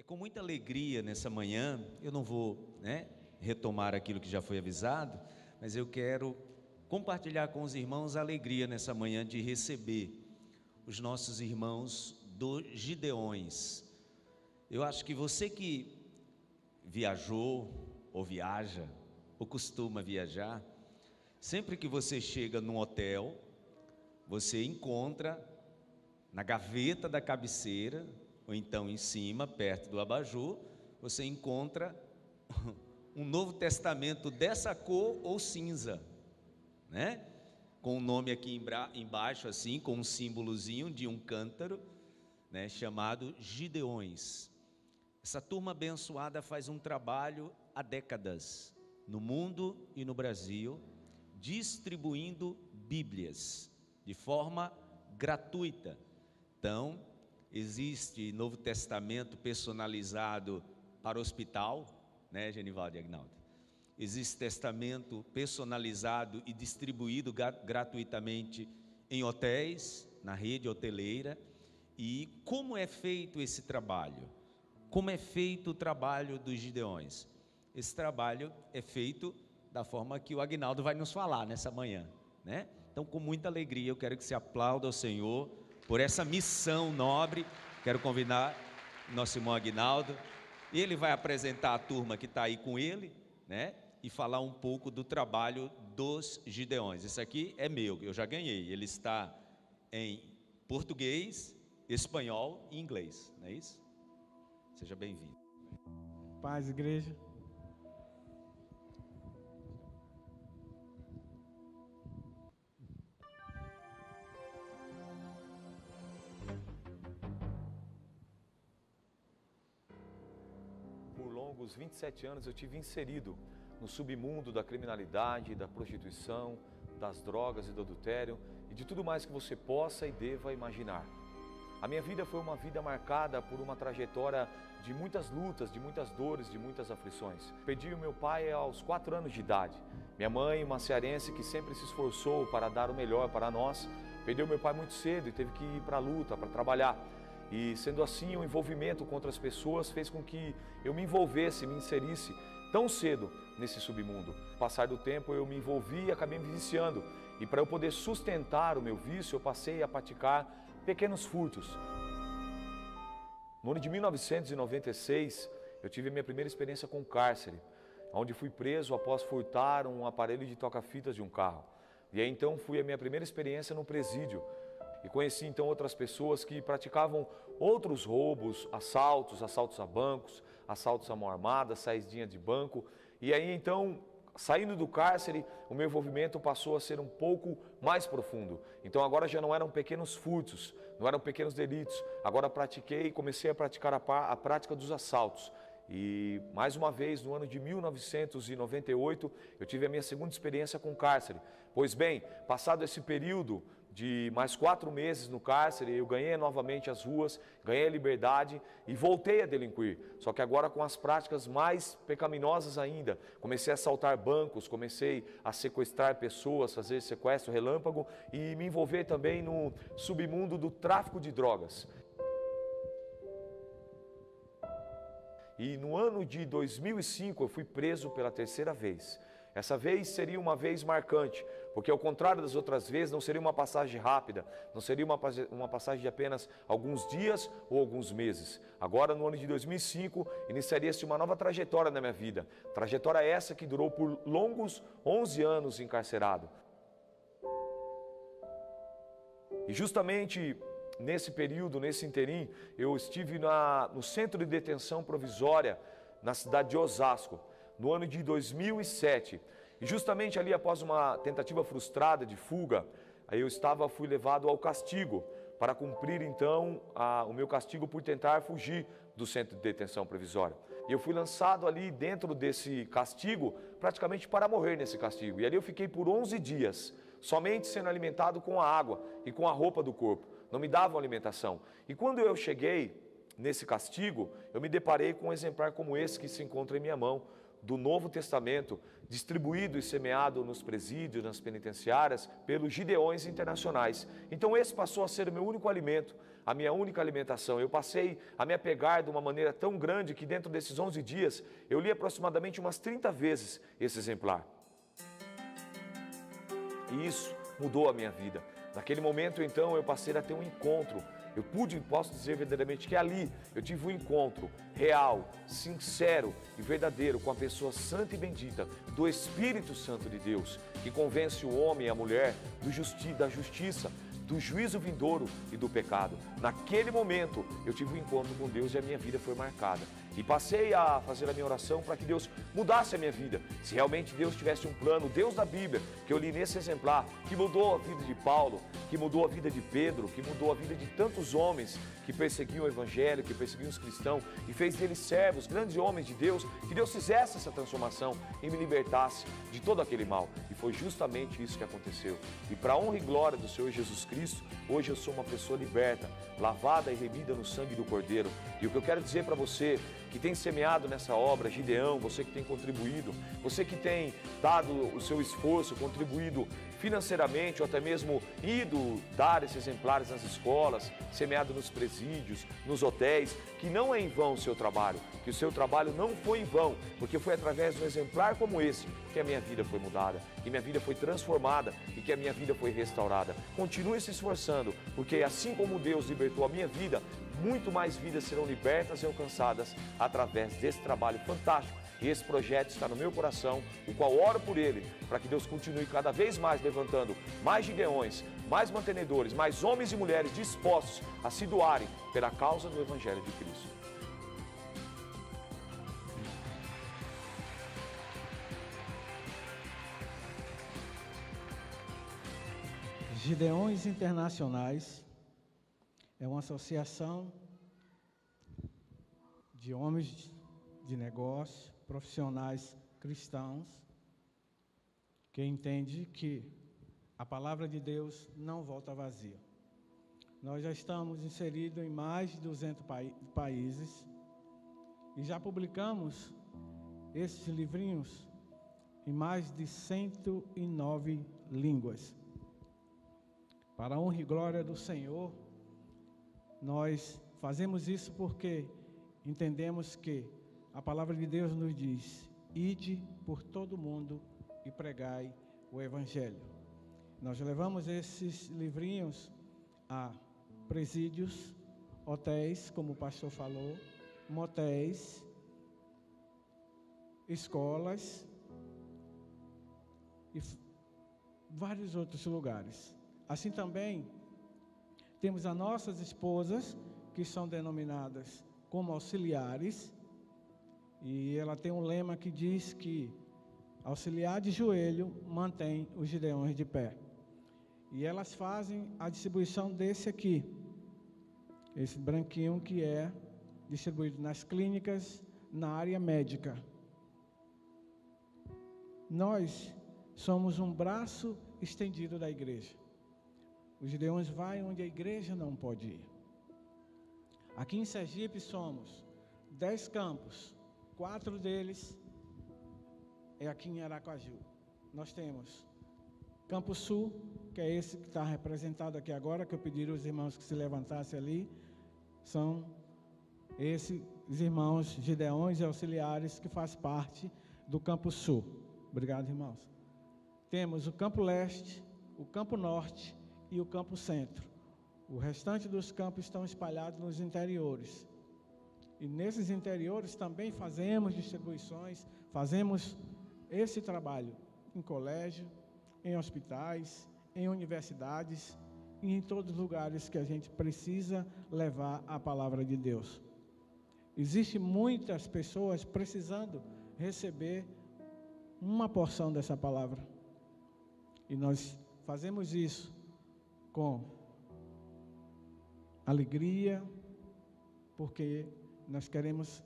com muita alegria nessa manhã, eu não vou, retomar aquilo que já foi avisado, mas eu quero compartilhar com os irmãos a alegria nessa manhã de receber os nossos irmãos do Gideões. Eu acho que você que viajou ou viaja ou costuma viajar, sempre que você chega num hotel, você encontra na gaveta da cabeceira, ou então em cima, perto do abajur, você encontra um Novo Testamento dessa cor ou cinza, com o nome aqui embaixo, assim, com um símbolozinho de um cântaro, chamado Gideões. Essa turma abençoada faz um trabalho há décadas, no mundo e no Brasil, distribuindo Bíblias, de forma gratuita. Então, existe Novo Testamento personalizado para o hospital, Genivaldo e Agnaldo? Existe testamento personalizado e distribuído gratuitamente em hotéis, na rede hoteleira. E como é feito esse trabalho? Como é feito o trabalho dos Gideões? Esse trabalho é feito da forma que o Agnaldo vai nos falar nessa manhã, Então, com muita alegria, eu quero que você aplaude ao Senhor por essa missão nobre. Quero convidar nosso irmão Agnaldo. Ele vai apresentar a turma que está aí com ele, e falar um pouco do trabalho dos Gideões. Esse aqui é meu, eu já ganhei. Ele está em português, espanhol e inglês, não é isso? Seja bem-vindo. Paz, igreja. Por longos 27 anos eu tive inserido no submundo da criminalidade, da prostituição, das drogas e do adultério e de tudo mais que você possa e deva imaginar. A minha vida foi uma vida marcada por uma trajetória de muitas lutas, de muitas dores, de muitas aflições. Perdi o meu pai aos 4 anos de idade. Minha mãe, uma cearense que sempre se esforçou para dar o melhor para nós, perdeu meu pai muito cedo e teve que ir para a luta, para trabalhar. E sendo assim, o envolvimento com outras pessoas fez com que eu me envolvesse, me inserisse tão cedo nesse submundo. Com o passar do tempo eu me envolvi e acabei me viciando. E para eu poder sustentar o meu vício, eu passei a praticar pequenos furtos. No ano de 1996, eu tive a minha primeira experiência com cárcere, onde fui preso após furtar um aparelho de toca-fitas de um carro. E aí então fui a minha primeira experiência no presídio. E conheci então outras pessoas que praticavam outros roubos, assaltos a bancos, assaltos à mão armada, saidinha de banco. E aí então, saindo do cárcere, o meu envolvimento passou a ser um pouco mais profundo. Então agora já não eram pequenos furtos, não eram pequenos delitos. Agora comecei a praticar a prática dos assaltos. E mais uma vez, no ano de 1998, eu tive a minha segunda experiência com cárcere. Pois bem, passado esse período de mais 4 meses no cárcere, eu ganhei novamente as ruas, ganhei a liberdade e voltei a delinquir. Só que agora com as práticas mais pecaminosas ainda. Comecei a assaltar bancos, comecei a sequestrar pessoas, fazer sequestro relâmpago e me envolver também no submundo do tráfico de drogas. E no ano de 2005 eu fui preso pela 3ª vez. Essa vez seria uma vez marcante, porque ao contrário das outras vezes não seria uma passagem rápida, não seria uma passagem de apenas alguns dias ou alguns meses. Agora no ano de 2005 iniciaria-se uma nova trajetória na minha vida, trajetória essa que durou por longos 11 anos encarcerado. E justamente nesse período, nesse interim, eu estive no centro de detenção provisória na cidade de Osasco, no ano de 2007. E justamente ali, após uma tentativa frustrada de fuga, fui levado ao castigo, para cumprir então o meu castigo por tentar fugir do centro de detenção provisória. E eu fui lançado ali dentro desse castigo, praticamente para morrer nesse castigo. E ali eu fiquei por 11 dias, somente sendo alimentado com a água e com a roupa do corpo. Não me davam alimentação. E quando eu cheguei nesse castigo, eu me deparei com um exemplar como esse que se encontra em minha mão, do Novo Testamento, distribuído e semeado nos presídios, nas penitenciárias, pelos Gideões internacionais. Então esse passou a ser o meu único alimento, a minha única alimentação. Eu passei a me apegar de uma maneira tão grande que dentro desses 11 dias, eu li aproximadamente umas 30 vezes esse exemplar. E isso mudou a minha vida. Naquele momento, então, eu passei a ter um encontro. Posso dizer verdadeiramente que ali eu tive um encontro real, sincero e verdadeiro com a pessoa santa e bendita do Espírito Santo de Deus, que convence o homem e a mulher da justiça, do juízo vindouro e do pecado. Naquele momento, eu tive um encontro com Deus e a minha vida foi marcada. E passei a fazer a minha oração para que Deus mudasse a minha vida. Se realmente Deus tivesse um plano, Deus da Bíblia, que eu li nesse exemplar, que mudou a vida de Paulo, que mudou a vida de Pedro, que mudou a vida de tantos homens que perseguiam o Evangelho, que perseguiam os cristãos e fez deles servos, grandes homens de Deus, que Deus fizesse essa transformação e me libertasse de todo aquele mal. E foi justamente isso que aconteceu. E para a honra e glória do Senhor Jesus Cristo, hoje eu sou uma pessoa liberta, lavada e remida no sangue do Cordeiro. E o que eu quero dizer para você que tem semeado nessa obra, Gideão, você que tem contribuído, você que tem dado o seu esforço, contribuído financeiramente ou até mesmo ido dar esses exemplares nas escolas, semeado nos presídios, nos hotéis, que não é em vão o seu trabalho, que o seu trabalho não foi em vão, porque foi através de um exemplar como esse que a minha vida foi mudada, que minha vida foi transformada e que a minha vida foi restaurada. Continue se esforçando, porque assim como Deus libertou a minha vida, muito mais vidas serão libertas e alcançadas através desse trabalho fantástico. E esse projeto está no meu coração, o qual oro por ele, para que Deus continue cada vez mais levantando mais gideões, mais mantenedores, mais homens e mulheres dispostos a se doarem pela causa do Evangelho de Cristo. Gideões Internacionais é uma associação de homens de negócio, profissionais cristãos, que entende que a palavra de Deus não volta vazia. Nós já estamos inseridos em mais de 200 países e já publicamos esses livrinhos em mais de 109 línguas. Para a honra e glória do Senhor, nós fazemos isso porque entendemos que a palavra de Deus nos diz: ide por todo o mundo e pregai o Evangelho. Nós levamos esses livrinhos a presídios, hotéis, como o pastor falou, motéis, escolas e vários outros lugares. Assim também temos as nossas esposas, que são denominadas como auxiliares, e ela tem um lema que diz que auxiliar de joelho mantém os gideões de pé. E elas fazem a distribuição desse aqui, esse branquinho que é distribuído nas clínicas, na área médica. Nós somos um braço estendido da igreja. Os gideões vai onde a igreja não pode ir. Aqui em Sergipe somos 10 campos, 4 deles é aqui em Aracaju. Nós temos Campo Sul, que é esse que está representado aqui agora, que eu pedi aos irmãos que se levantassem ali. São esses irmãos gideões e auxiliares que fazem parte do Campo Sul. Obrigado, irmãos. Temos o Campo Leste, o Campo Norte e o Campo Centro. O restante dos campos estão espalhados nos interiores. E nesses interiores também fazemos distribuições, fazemos esse trabalho em colégio, em hospitais, em universidades e em todos os lugares que a gente precisa levar a palavra de Deus. Existem muitas pessoas precisando receber uma porção dessa palavra. E nós fazemos isso com alegria, porque nós queremos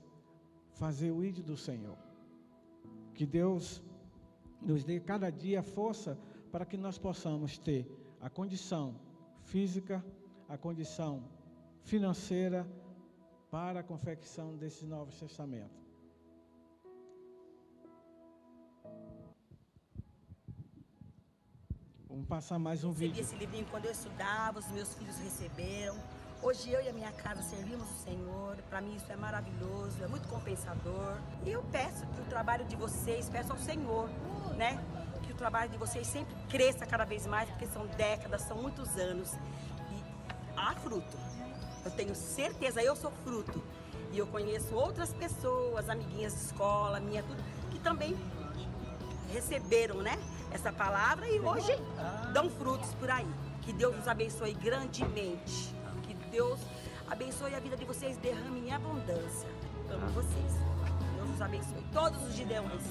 fazer o ídolo do Senhor. Que Deus nos dê cada dia força para que nós possamos ter a condição física, a condição financeira para a confecção desse Novo Testamento. Vamos passar mais um vídeo. Recebi esse livrinho quando eu estudava, os meus filhos receberam. Hoje eu e a minha casa servimos o Senhor. Para mim isso é maravilhoso, é muito compensador. E eu peço que o trabalho de vocês, peço ao Senhor, né? Que o trabalho de vocês sempre cresça cada vez mais, porque são décadas, são muitos anos. E há fruto. Eu tenho certeza, eu sou fruto. E eu conheço outras pessoas, amiguinhas de escola, minha, tudo, que também receberam, né, essa palavra e hoje dão frutos por aí. Que Deus nos abençoe grandemente. Que Deus abençoe a vida de vocês, derrame em abundância. Amo vocês. Deus nos abençoe. Todos os Gideões.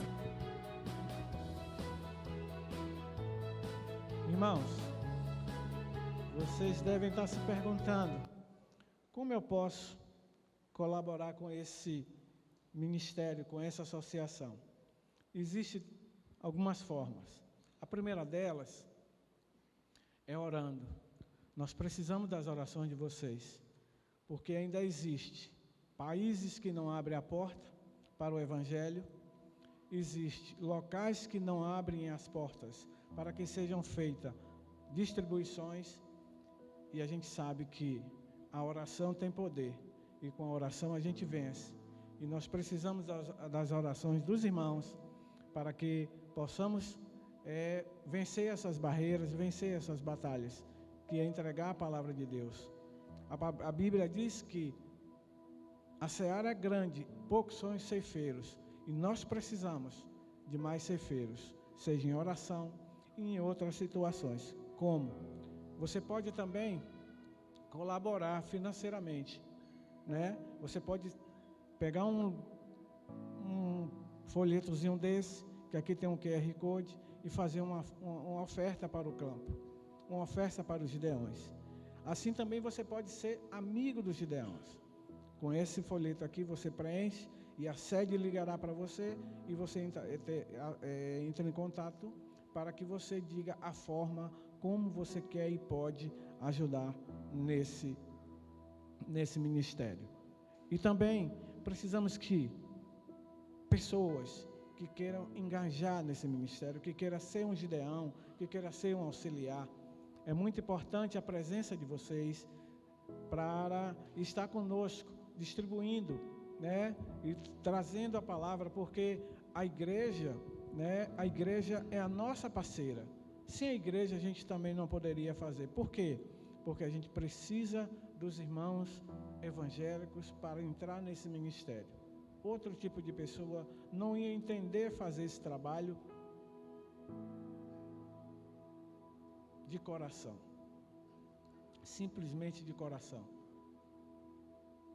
Irmãos, vocês devem estar se perguntando: como eu posso colaborar com esse ministério, com essa associação? Existem algumas formas. A primeira delas é orando. Nós precisamos das orações de vocês, porque ainda existe países que não abrem a porta para o Evangelho, existem locais que não abrem as portas para que sejam feitas distribuições, e a gente sabe que a oração tem poder, e com a oração a gente vence. E nós precisamos das orações dos irmãos para que possamos vencer essas barreiras, vencer essas batalhas, que é entregar a palavra de Deus. A Bíblia diz que a seara é grande, poucos são os ceifeiros, e nós precisamos de mais ceifeiros, seja em oração e em outras situações. Como? Você pode também colaborar financeiramente, né? Você pode pegar um folhetozinho desse, que aqui tem um QR Code, e fazer uma oferta para o campo, uma oferta para os Gideões. Assim também você pode ser amigo dos Gideões. Com esse folheto aqui você preenche e a sede ligará para você e você entra em contato para que você diga a forma como você quer e pode ajudar nesse ministério. E também precisamos que pessoas que queiram engajar nesse ministério, que queiram ser um Gideão, que queiram ser um auxiliar. É muito importante a presença de vocês para estar conosco, distribuindo, né, e trazendo a palavra, porque a igreja, né, a igreja é a nossa parceira. Sem a igreja a gente também não poderia fazer. Por quê? Porque a gente precisa dos irmãos evangélicos para entrar nesse ministério. Outro tipo de pessoa não ia entender fazer esse trabalho de coração, simplesmente de coração.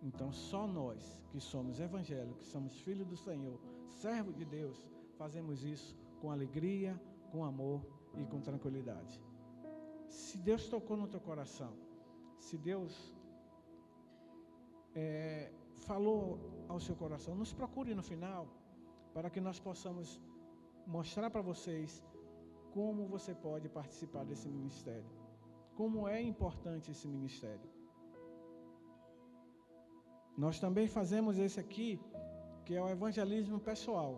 Então só nós que somos evangélicos, que somos filhos do Senhor, servos de Deus, fazemos isso com alegria, com amor e com tranquilidade. Se Deus tocou no teu coração, se Deus falou ao seu coração, nos procure no final, para que nós possamos mostrar para vocês como você pode participar desse ministério, como é importante esse ministério. Nós também fazemos esse aqui, que é o evangelismo pessoal.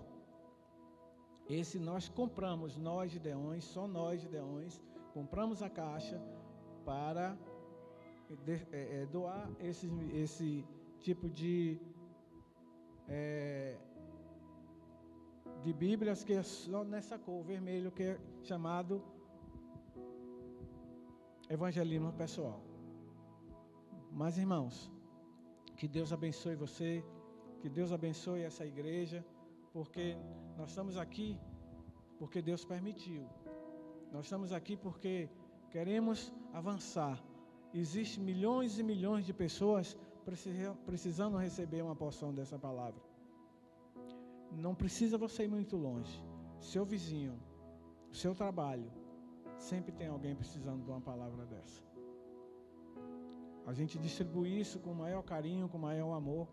Esse nós compramos, nós Gideões, só nós Gideões, compramos a caixa para doar esse tipo de Bíblias, que é só nessa cor, vermelho, que é chamado evangelismo pessoal. Mas, irmãos, que Deus abençoe você, que Deus abençoe essa igreja, porque nós estamos aqui porque Deus permitiu. Nós estamos aqui porque queremos avançar. Existem milhões e milhões de pessoas precisando receber uma porção dessa palavra. Não precisa você ir muito longe. Seu vizinho, seu trabalho, sempre tem alguém precisando de uma palavra dessa. A gente distribui isso com o maior carinho, com o maior amor,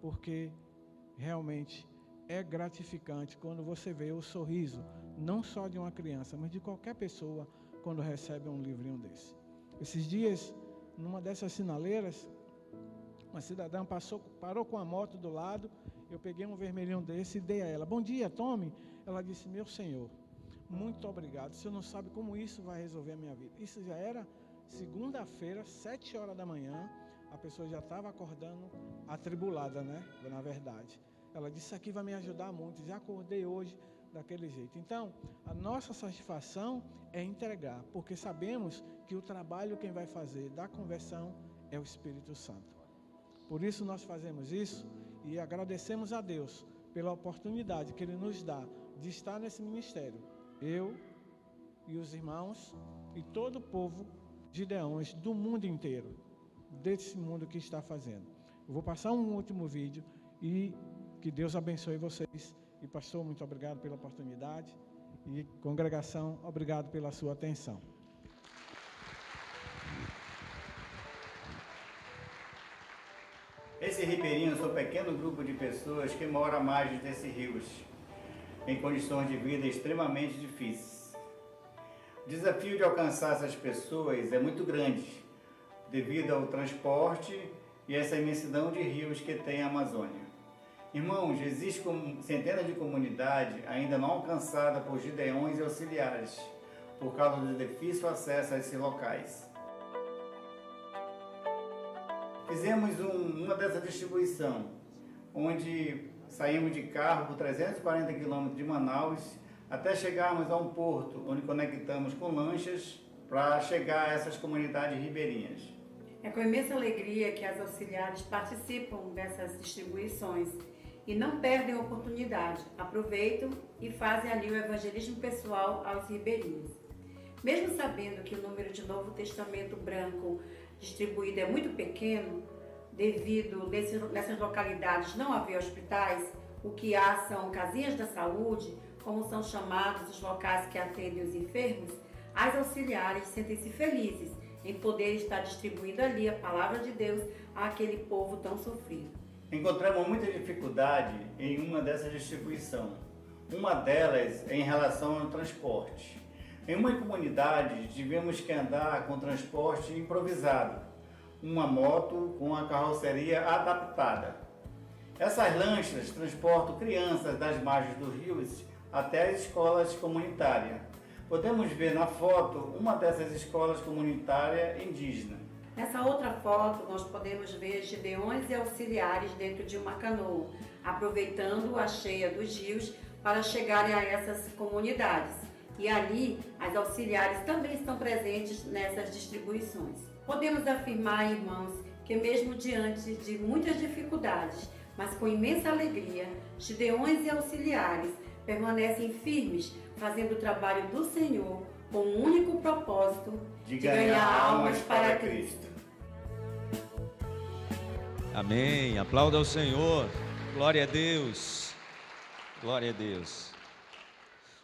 porque realmente é gratificante quando você vê o sorriso, não só de uma criança, mas de qualquer pessoa, quando recebe um livrinho desse. Esses dias, numa dessas sinaleiras, uma cidadã parou com a moto do lado, eu peguei um vermelhinho desse e dei a ela. Bom dia, tome. Ela disse, meu senhor, muito obrigado, o senhor não sabe como isso vai resolver a minha vida. Isso já era segunda-feira, 7 horas da manhã, a pessoa já estava acordando atribulada, né? Na verdade. Ela disse, isso aqui vai me ajudar muito, já acordei hoje daquele jeito. Então, a nossa satisfação é entregar, porque sabemos que o trabalho quem vai fazer da conversão é o Espírito Santo. Por isso nós fazemos isso e agradecemos a Deus pela oportunidade que Ele nos dá de estar nesse ministério. Eu e os irmãos e todo o povo de Gideões do mundo inteiro, desse mundo que está fazendo. Eu vou passar um último vídeo e que Deus abençoe vocês. E pastor, muito obrigado pela oportunidade. E congregação, obrigado pela sua atenção. Esse ribeirinho são um pequeno grupo de pessoas que moram à margem desses rios, em condições de vida extremamente difíceis. O desafio de alcançar essas pessoas é muito grande, devido ao transporte e essa imensidão de rios que tem a Amazônia. Irmãos, existem centenas de comunidades ainda não alcançadas por gideões e auxiliares, por causa do difícil acesso a esses locais. Fizemos uma dessa distribuição, onde saímos de carro por 340 quilômetros de Manaus, até chegarmos a um porto, onde conectamos com lanchas para chegar a essas comunidades ribeirinhas. É com imensa alegria que as auxiliares participam dessas distribuições e não perdem a oportunidade, aproveitam e fazem ali o evangelismo pessoal aos ribeirinhos. Mesmo sabendo que o número de Novo Testamento branco distribuído é muito pequeno, devido nessas localidades não haver hospitais, o que há são casinhas da saúde, como são chamados os locais que atendem os enfermos, as auxiliares sentem-se felizes em poder estar distribuindo ali a palavra de Deus àquele povo tão sofrido. Encontramos muita dificuldade em uma dessas distribuições. Uma delas é em relação ao transporte. Em uma comunidade, tivemos que andar com transporte improvisado, uma moto com a carroceria adaptada. Essas lanchas transportam crianças das margens dos rios até as escolas comunitárias. Podemos ver na foto uma dessas escolas comunitárias indígenas. Nessa outra foto, nós podemos ver gideões e auxiliares dentro de uma canoa, aproveitando a cheia dos rios para chegarem a essas comunidades. E ali, as auxiliares também estão presentes nessas distribuições. Podemos afirmar, irmãos, que mesmo diante de muitas dificuldades, mas com imensa alegria, gideões e auxiliares permanecem firmes, fazendo o trabalho do Senhor com o único propósito de ganhar almas para Cristo. Amém. Aplauda ao Senhor. Glória a Deus. Glória a Deus.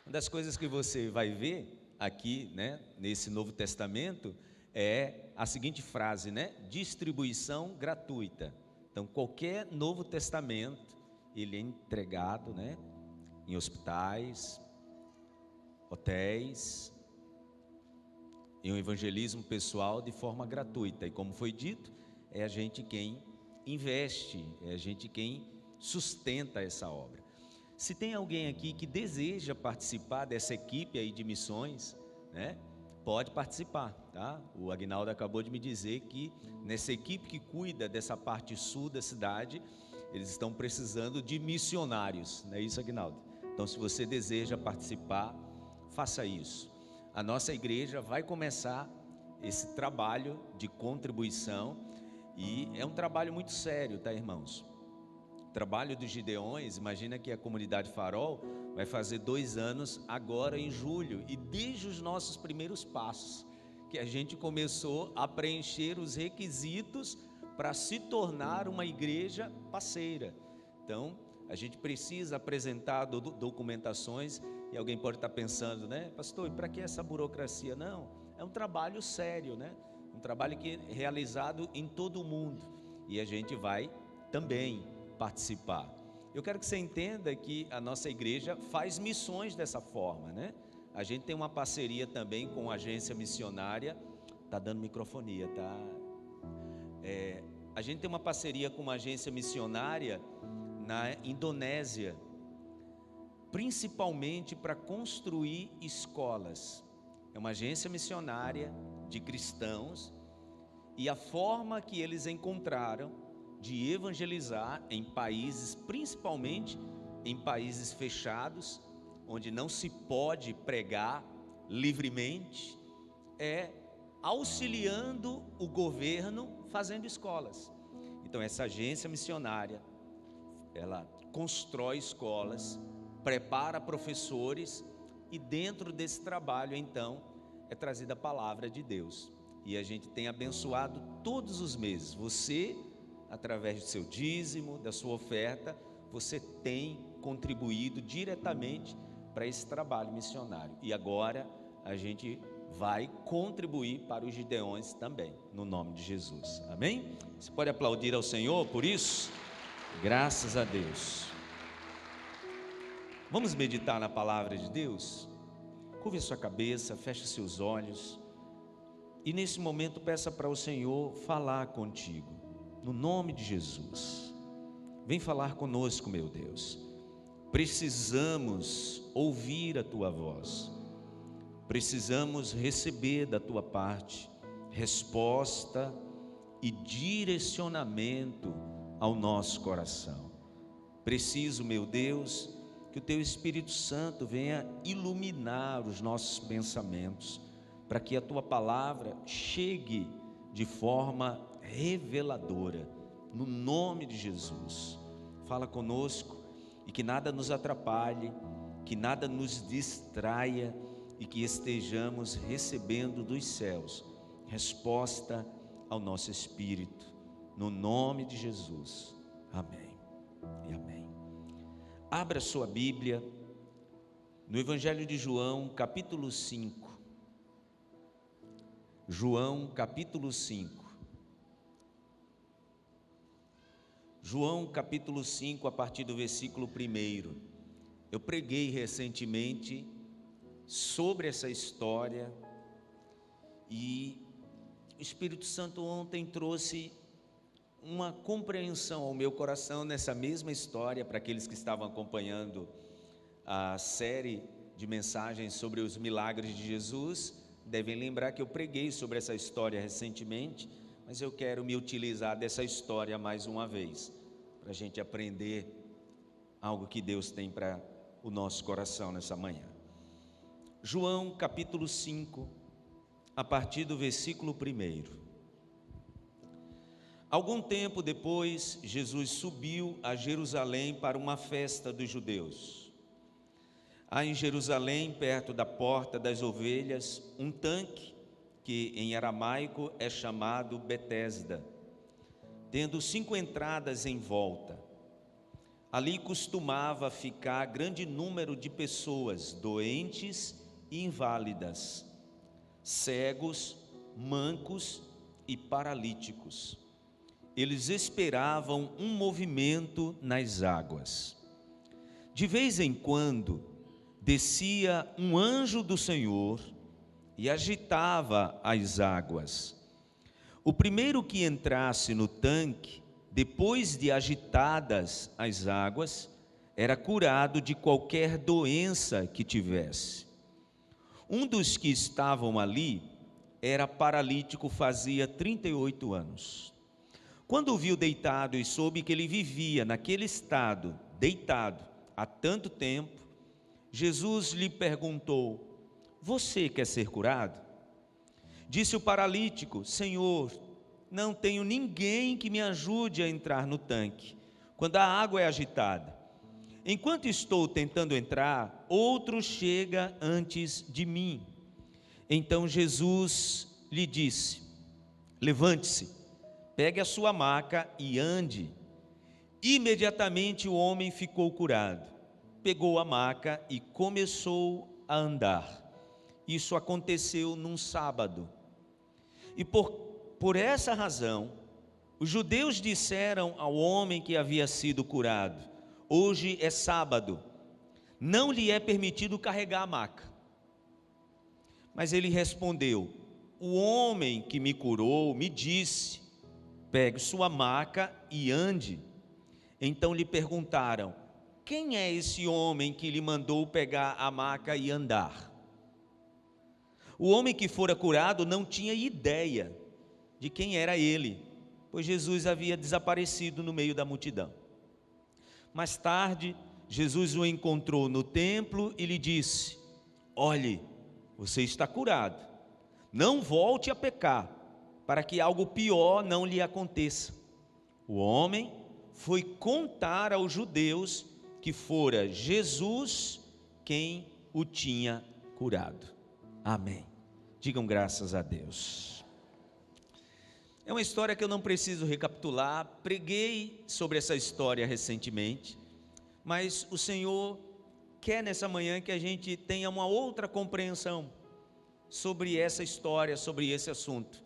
Uma das coisas que você vai ver aqui, né, nesse Novo Testamento, é a seguinte frase, né? Distribuição gratuita. Então, qualquer Novo Testamento, ele é entregado, né, em hospitais, hotéis, em um evangelismo pessoal de forma gratuita. E como foi dito, é a gente quem investe, é a gente quem sustenta essa obra. Se tem alguém aqui que deseja participar dessa equipe aí de missões, né, pode participar, tá? O Aguinaldo acabou de me dizer que nessa equipe que cuida dessa parte sul da cidade, eles estão precisando de missionários, não é isso, Aguinaldo? Então, se você deseja participar, faça isso. A nossa igreja vai começar esse trabalho de contribuição e é um trabalho muito sério, tá, irmãos? O trabalho dos Gideões, imagina que a comunidade Farol vai fazer 2 anos agora em julho, e desde os nossos primeiros passos, que a gente começou a preencher os requisitos para se tornar uma igreja parceira. Então, a gente precisa apresentar documentações, e alguém pode estar pensando, né, pastor, e para que essa burocracia? Não, é um trabalho sério, né? Um trabalho que é realizado em todo o mundo, e a gente vai também participar. Eu quero que você entenda que a nossa igreja faz missões dessa forma, né? A gente tem uma parceria também com a agência missionária, tá dando microfonia, tá? A gente tem uma parceria com uma agência missionária na Indonésia, principalmente para construir escolas. É uma agência missionária de cristãos, e a forma que eles encontraram de evangelizar em países, principalmente em países fechados, onde não se pode pregar livremente, é auxiliando o governo fazendo escolas. Então essa agência missionária, ela constrói escolas, prepara professores, e dentro desse trabalho então é trazida a palavra de Deus. E a gente tem abençoado todos os meses. Você, através do seu dízimo, da sua oferta, você tem contribuído diretamente para esse trabalho missionário. E agora a gente vai contribuir para os Gideões também, no nome de Jesus. Amém? Você pode aplaudir ao Senhor por isso? Graças a Deus. Vamos meditar na palavra de Deus? Curve a sua cabeça, feche seus olhos e nesse momento peça para o Senhor falar contigo, no nome de Jesus. Vem falar conosco, meu Deus. Precisamos ouvir a tua voz, precisamos receber da tua parte resposta e direcionamento ao nosso coração. Preciso, meu Deus, que o teu Espírito Santo venha iluminar os nossos pensamentos, para que a tua palavra chegue de forma reveladora, no nome de Jesus. Fala conosco e que nada nos atrapalhe, que nada nos distraia e que estejamos recebendo dos céus resposta ao nosso espírito, no nome de Jesus. Amém e amém. Abra sua Bíblia no Evangelho de João, capítulo 5. João, capítulo 5. João, capítulo 5, a partir do versículo 1. Eu preguei recentemente sobre essa história e o Espírito Santo ontem trouxe uma compreensão ao meu coração nessa mesma história. Para aqueles que estavam acompanhando a série de mensagens sobre os milagres de Jesus, devem lembrar que eu preguei sobre essa história recentemente, mas eu quero me utilizar dessa história mais uma vez, para a gente aprender algo que Deus tem para o nosso coração nessa manhã. João capítulo 5, a partir do versículo 1. Algum tempo depois, Jesus subiu a Jerusalém para uma festa dos judeus. Há em Jerusalém, perto da porta das ovelhas, um tanque que em aramaico é chamado Betesda, tendo 5 entradas em volta. Ali costumava ficar grande número de pessoas doentes e inválidas, cegos, mancos e paralíticos. Eles esperavam um movimento nas águas. De vez em quando, descia um anjo do Senhor e agitava as águas. O primeiro que entrasse no tanque, depois de agitadas as águas, era curado de qualquer doença que tivesse. Um dos que estavam ali era paralítico, fazia 38 anos. Quando o viu deitado e soube que ele vivia naquele estado, deitado, há tanto tempo, Jesus lhe perguntou: você quer ser curado? Disse o paralítico: Senhor, não tenho ninguém que me ajude a entrar no tanque quando a água é agitada. Enquanto estou tentando entrar, outro chega antes de mim. Então Jesus lhe disse: levante-se, pegue a sua maca e ande. Imediatamente o homem ficou curado. Pegou a maca e começou a andar. Isso aconteceu num sábado. E por essa razão, os judeus disseram ao homem que havia sido curado: hoje é sábado, não lhe é permitido carregar a maca. Mas ele respondeu: o homem que me curou me disse: pegue sua maca e ande. Então lhe perguntaram: quem é esse homem que lhe mandou pegar a maca e andar? O homem que fora curado não tinha ideia de quem era ele, pois Jesus havia desaparecido no meio da multidão. Mais tarde, Jesus o encontrou no templo e lhe disse: olhe, você está curado, não volte a pecar, para que algo pior não lhe aconteça. O homem foi contar aos judeus que fora Jesus quem o tinha curado. Amém. Digam graças a Deus. É uma história que eu não preciso recapitular, preguei sobre essa história recentemente, mas o Senhor quer nessa manhã que a gente tenha uma outra compreensão sobre essa história, sobre esse assunto,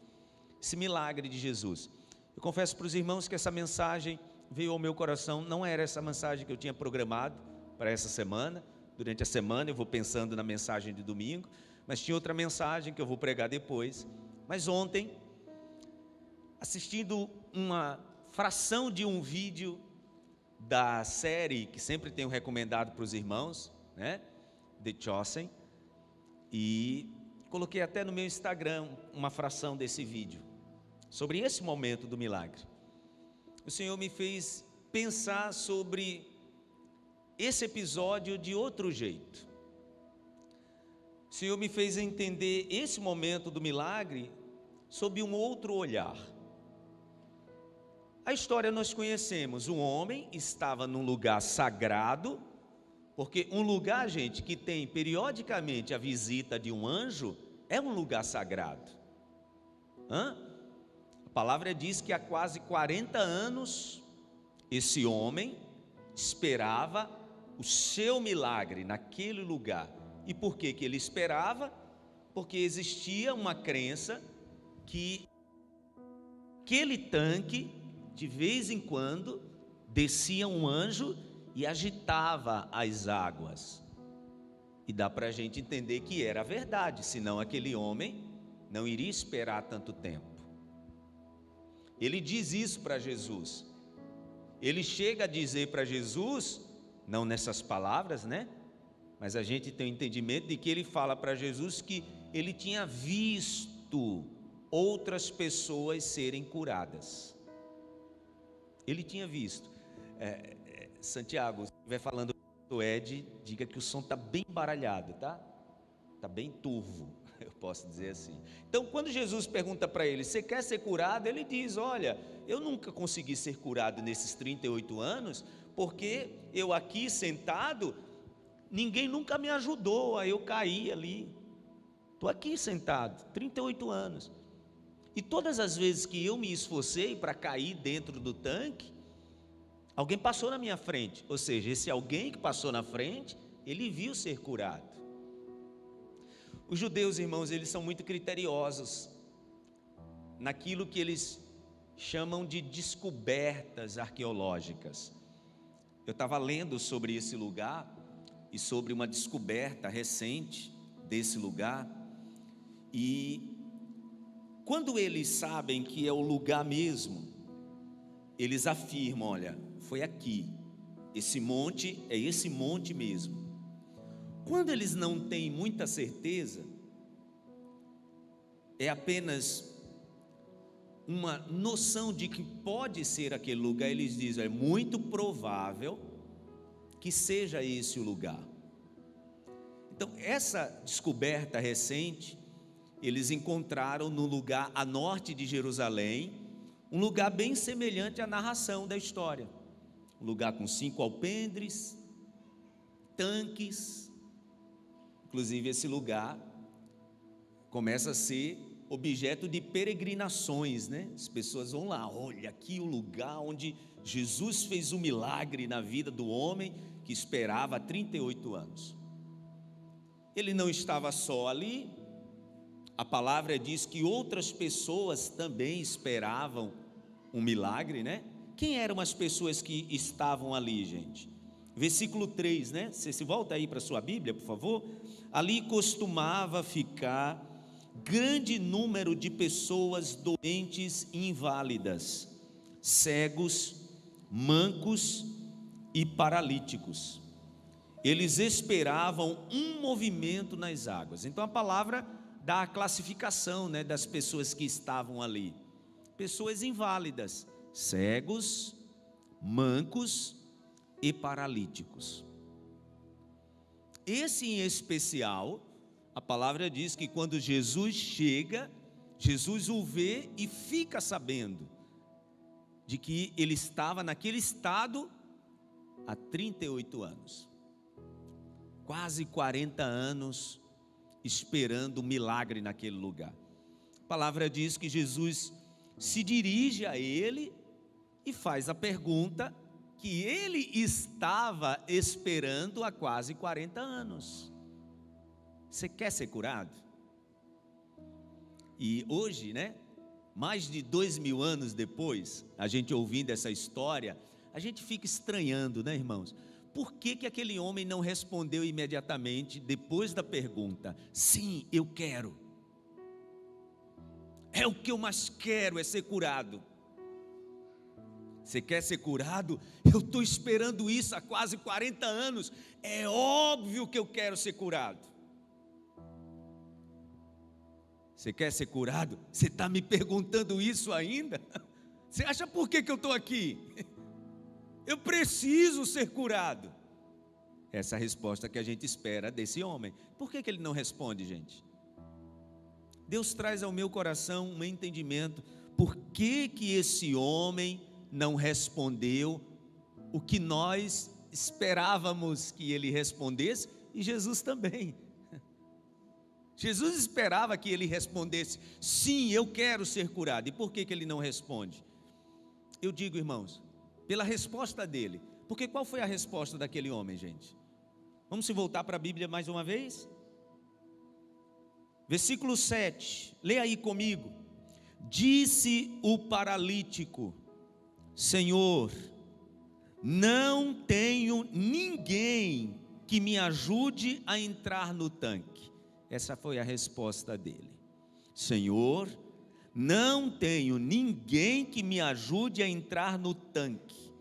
esse milagre de Jesus. Eu confesso para os irmãos que essa mensagem veio ao meu coração, não era essa mensagem que eu tinha programado para essa semana. Durante a semana eu vou pensando na mensagem de domingo, mas tinha outra mensagem que eu vou pregar depois. Mas ontem, assistindo uma fração de um vídeo da série que sempre tenho recomendado para os irmãos, né, The Chosen, e coloquei até no meu Instagram uma fração desse vídeo, sobre esse momento do milagre. O Senhor me fez pensar sobre esse episódio de outro jeito. O Senhor me fez entender esse momento do milagre sob um outro olhar. A história nós conhecemos, um homem estava num lugar sagrado, porque um lugar, gente, que tem periodicamente a visita de um anjo, é um lugar sagrado. A palavra diz que há quase 40 anos, esse homem esperava o seu milagre naquele lugar. E por que ele esperava? Porque existia uma crença que aquele tanque, de vez em quando, descia um anjo e agitava as águas. E dá para a gente entender que era verdade, senão aquele homem não iria esperar tanto tempo. Ele diz isso para Jesus. Ele chega a dizer para Jesus, não nessas palavras, né? Mas a gente tem o entendimento de que ele fala para Jesus que ele tinha visto outras pessoas serem curadas. Ele tinha visto. Santiago, se estiver falando do Ed, diga que o som está bem baralhado, tá? Está bem turvo, eu posso dizer assim. Então, quando Jesus pergunta para ele, você quer ser curado? Ele diz, olha, eu nunca consegui ser curado nesses 38 anos, porque eu aqui sentado, ninguém nunca me ajudou, aí eu caí ali. Estou aqui sentado, 38 anos. E todas as vezes que eu me esforcei para cair dentro do tanque, alguém passou na minha frente. Ou seja, esse alguém que passou na frente, ele viu ser curado. Os judeus, irmãos, eles são muito criteriosos naquilo que eles chamam de descobertas arqueológicas. Eu estava lendo sobre esse lugar e sobre uma descoberta recente desse lugar, e quando eles sabem que é o lugar mesmo, eles afirmam, olha, foi aqui, esse monte é esse monte mesmo. Quando eles não têm muita certeza, é apenas uma noção de que pode ser aquele lugar, eles dizem, é muito provável que seja esse o lugar. Então, essa descoberta recente, eles encontraram no lugar a norte de Jerusalém, um lugar bem semelhante à narração da história. Um lugar com 5 alpendres, tanques. Inclusive, esse lugar começa a ser objeto de peregrinações, né? As pessoas vão lá, olha aqui o lugar onde Jesus fez um milagre na vida do homem que esperava há 38 anos. Ele não estava só ali, a palavra diz que outras pessoas também esperavam um milagre, né? Quem eram as pessoas que estavam ali, gente? Versículo 3, né? Você se volta aí para a sua Bíblia, por favor. Ali costumava ficar grande número de pessoas doentes e inválidas, cegos, mancos e paralíticos. Eles esperavam um movimento nas águas. Então a palavra dá a classificação, né, das pessoas que estavam ali. pessoas inválidas, cegos, mancos e paralíticos. Esse em especial, a palavra diz que quando Jesus chega, Jesus o vê e fica sabendo de que ele estava naquele estado há 38 anos. Quase 40 anos esperando um milagre naquele lugar. A palavra diz que Jesus se dirige a ele e faz a pergunta que ele estava esperando há quase 40 anos. Você quer ser curado? E hoje, mais de 2000 anos depois, a gente ouvindo essa história, a gente fica estranhando, irmãos? Por que aquele homem não respondeu imediatamente depois da pergunta? Sim, eu quero. É o que eu mais quero, é ser curado. Você quer ser curado? Eu estou esperando isso há quase 40 anos. É óbvio que eu quero ser curado. Você quer ser curado? Você está me perguntando isso ainda? Você acha por que eu estou aqui? Eu preciso ser curado. Essa é a resposta que a gente espera desse homem. Por que ele não responde, gente? Deus traz ao meu coração um entendimento. Por que esse homem não respondeu o que nós esperávamos que ele respondesse? E Jesus também. Jesus esperava que ele respondesse: sim, eu quero ser curado. E por que ele não responde? Eu digo, irmãos, pela resposta dele. Porque qual foi a resposta daquele homem, gente? Vamos se voltar para a Bíblia mais uma vez? Versículo 7, leia aí comigo. Disse o paralítico: Senhor, não tenho ninguém que me ajude a entrar no tanque. Essa foi a resposta dele. Senhor, não tenho ninguém que me ajude a entrar no tanque.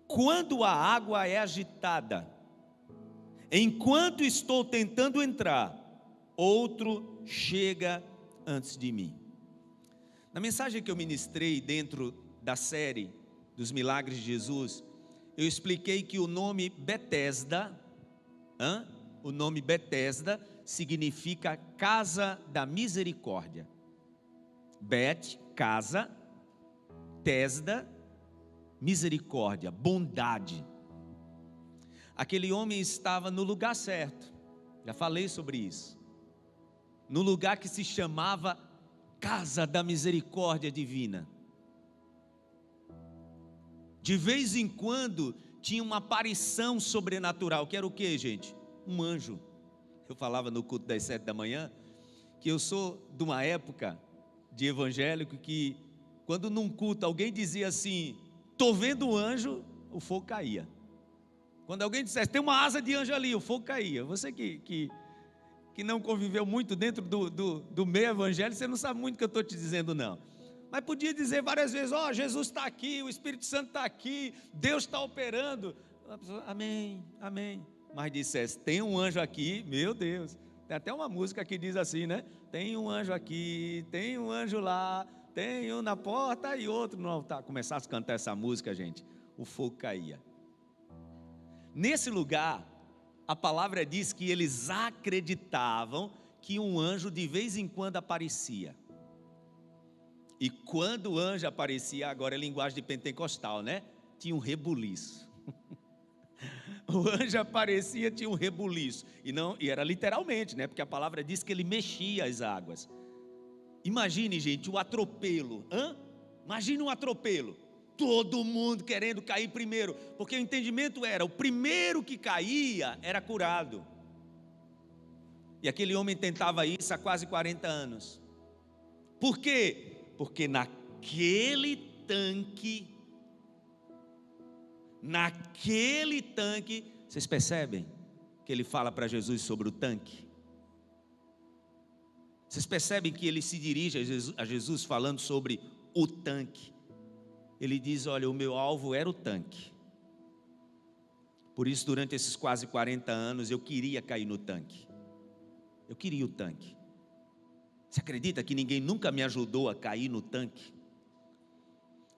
Quando a água é agitada, enquanto estou tentando entrar, outro chega antes de mim. Na mensagem que eu ministrei dentro da série dos milagres de Jesus, eu expliquei que o nome Betesda, significa casa da misericórdia. Bet, casa, Tesda, misericórdia, bondade. Aquele homem estava no lugar certo, já falei sobre isso, no lugar que se chamava casa da misericórdia divina. De vez em quando tinha uma aparição sobrenatural, que era o que, gente? Um anjo. Eu falava no culto das 7 da manhã, que eu sou de uma época de evangélico que, quando num culto alguém dizia assim: estou vendo um anjo, o fogo caía. Quando alguém dissesse: tem uma asa de anjo ali, o fogo caía. Você que não conviveu muito dentro do meio evangélico, você não sabe muito o que eu estou te dizendo, não. Mas podia dizer várias vezes: Jesus está aqui, o Espírito Santo está aqui, Deus está operando. A pessoa: amém, amém. Mas dissesse: tem um anjo aqui, meu Deus. Tem até uma música que diz assim, tem um anjo aqui, tem um anjo lá, tem um na porta e outro no altar. Começasse a cantar essa música, gente, o fogo caía. Nesse lugar, a palavra diz que eles acreditavam que um anjo de vez em quando aparecia. E quando o anjo aparecia, agora é linguagem de pentecostal, tinha um rebuliço. O anjo aparecia, tinha um rebuliço. E era literalmente, porque a palavra diz que ele mexia as águas. Imagine, gente, o atropelo. Imagine um atropelo. Todo mundo querendo cair primeiro, porque o entendimento era: o primeiro que caía era curado. E aquele homem tentava isso há quase 40 anos. Por quê? Porque naquele tanque, vocês percebem que ele fala para Jesus sobre o tanque? Vocês percebem que ele se dirige a Jesus falando sobre o tanque? Ele diz: olha, o meu alvo era o tanque. Por isso, durante esses quase 40 anos, eu queria cair no tanque. Eu queria o tanque. Você acredita que ninguém nunca me ajudou a cair no tanque?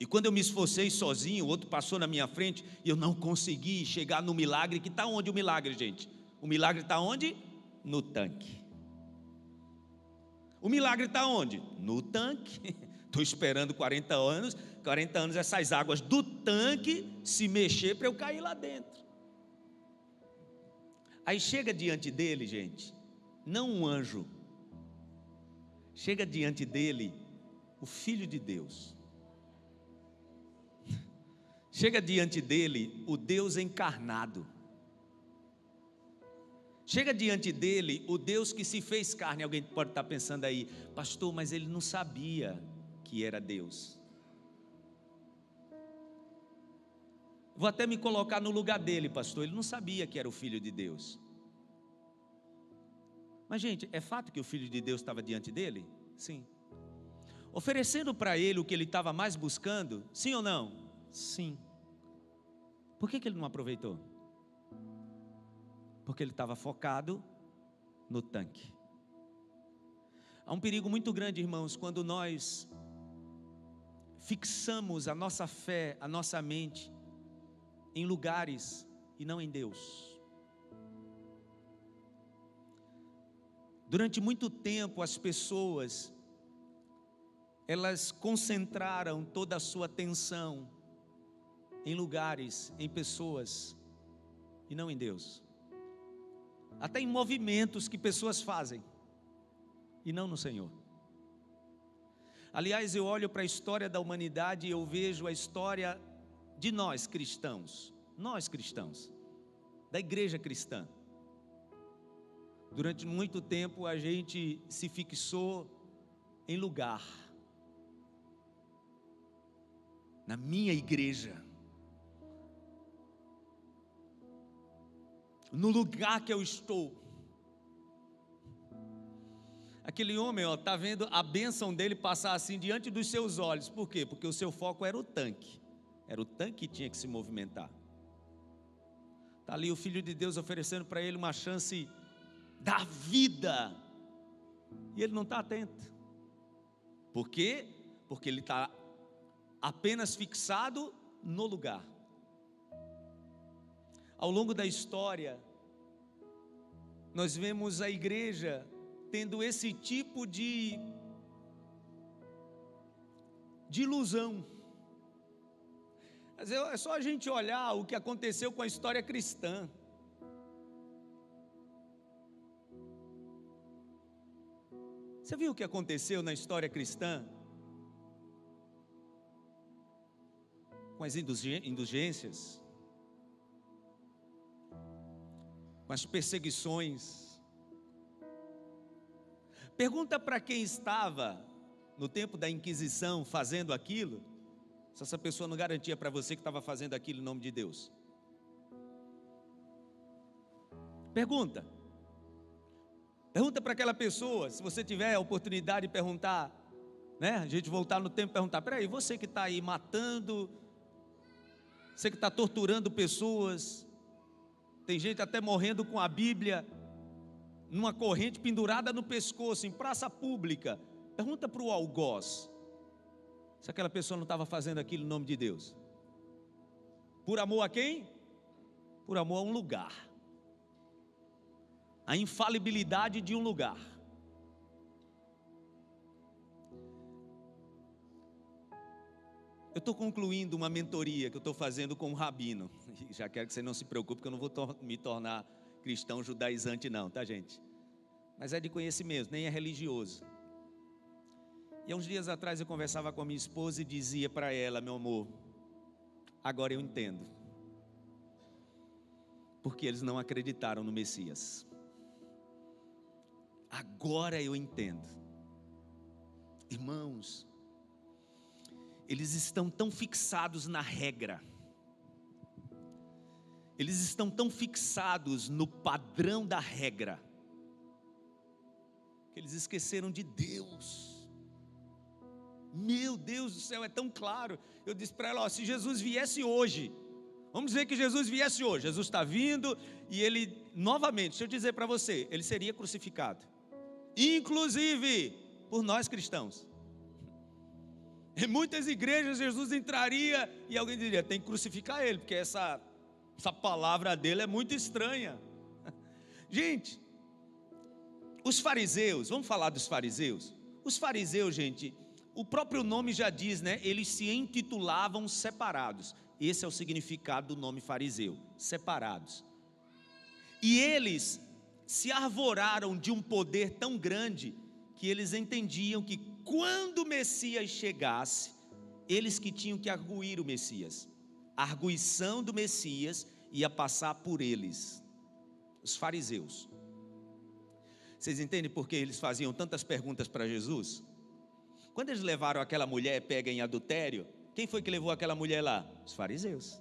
E quando eu me esforcei sozinho, o outro passou na minha frente e eu não consegui chegar no milagre. Que está onde o milagre, gente? O milagre está onde? No tanque. O milagre está onde? No tanque. Estou esperando 40 anos essas águas do tanque se mexer para eu cair lá dentro. Aí chega diante dele, gente, não um anjo, chega diante dele o Filho de Deus. Chega diante dele o Deus encarnado. Chega diante dele o Deus que se fez carne. Alguém pode estar pensando aí, pastor, mas ele não sabia que era Deus. Vou até me colocar no lugar dele, pastor. Ele não sabia que era o Filho de Deus. Mas, gente, é fato que o Filho de Deus estava diante dele? Sim. Oferecendo para ele o que ele estava mais buscando? Sim ou não? Sim. Por que ele não aproveitou? Porque ele estava focado no tanque. Há um perigo muito grande, irmãos, quando nós fixamos a nossa fé, a nossa mente em lugares e não em Deus. Durante muito tempo as pessoas, elas concentraram toda a sua atenção em lugares, em pessoas e não em Deus. Até em movimentos que pessoas fazem e não no Senhor. Aliás, eu olho para a história da humanidade e eu vejo a história de nós cristãos, da igreja cristã. Durante muito tempo a gente se fixou em lugar. Na minha igreja, no lugar que eu estou. Aquele homem, está vendo a bênção dele passar assim diante dos seus olhos. Por quê? Porque o seu foco era o tanque. Era o tanque que tinha que se movimentar. Está ali o Filho de Deus oferecendo para ele uma chance da vida. E ele não está atento. Por quê? Porque ele está apenas fixado no lugar. Ao longo da história, nós vemos a igreja tendo esse tipo de ilusão. Mas é só a gente olhar o que aconteceu com a história cristã. Você viu o que aconteceu na história cristã? Com as indulgências, com as perseguições. Pergunta para quem estava no tempo da Inquisição fazendo aquilo, se essa pessoa não garantia para você que estava fazendo aquilo em nome de Deus. Pergunta para aquela pessoa, se você tiver a oportunidade de perguntar, né? A gente voltar no tempo e perguntar, peraí, você que está aí matando, você que está torturando pessoas, tem gente até morrendo com a Bíblia numa corrente pendurada no pescoço, em praça pública. Pergunta para o algoz se aquela pessoa não estava fazendo aquilo em nome de Deus. Por amor a quem? Por amor a um lugar. A infalibilidade de um lugar. Eu estou concluindo uma mentoria que eu estou fazendo com um rabino. Já quero que você não se preocupe, que eu não vou me tornar cristão judaizante não, tá, gente? Mas é de conhecimento, nem é religioso. E há uns dias atrás eu conversava com a minha esposa e dizia para ela, meu amor, agora eu entendo. Porque eles não acreditaram no Messias. Agora eu entendo. Irmãos, eles estão tão fixados na regra. Eles estão tão fixados no padrão da regra, que eles esqueceram de Deus. Meu Deus do céu, é tão claro. Eu disse para ela, se Jesus viesse hoje, vamos dizer que Jesus viesse hoje, Jesus está vindo e ele, novamente, deixa eu dizer para você, ele seria crucificado, inclusive por nós cristãos. Em muitas igrejas Jesus entraria e alguém diria, tem que crucificar ele, porque essa palavra dele é muito estranha. Gente, os fariseus, vamos falar dos fariseus? Os fariseus, gente, o próprio nome já diz, né? Eles se intitulavam separados. Esse é o significado do nome fariseu, separados. E eles se arvoraram de um poder tão grande que eles entendiam que quando o Messias chegasse, eles que tinham que arguir o Messias. A arguição do Messias ia passar por eles, os fariseus. Vocês entendem por que eles faziam tantas perguntas para Jesus? Quando eles levaram aquela mulher pega em adultério, quem foi que levou aquela mulher lá? Os fariseus.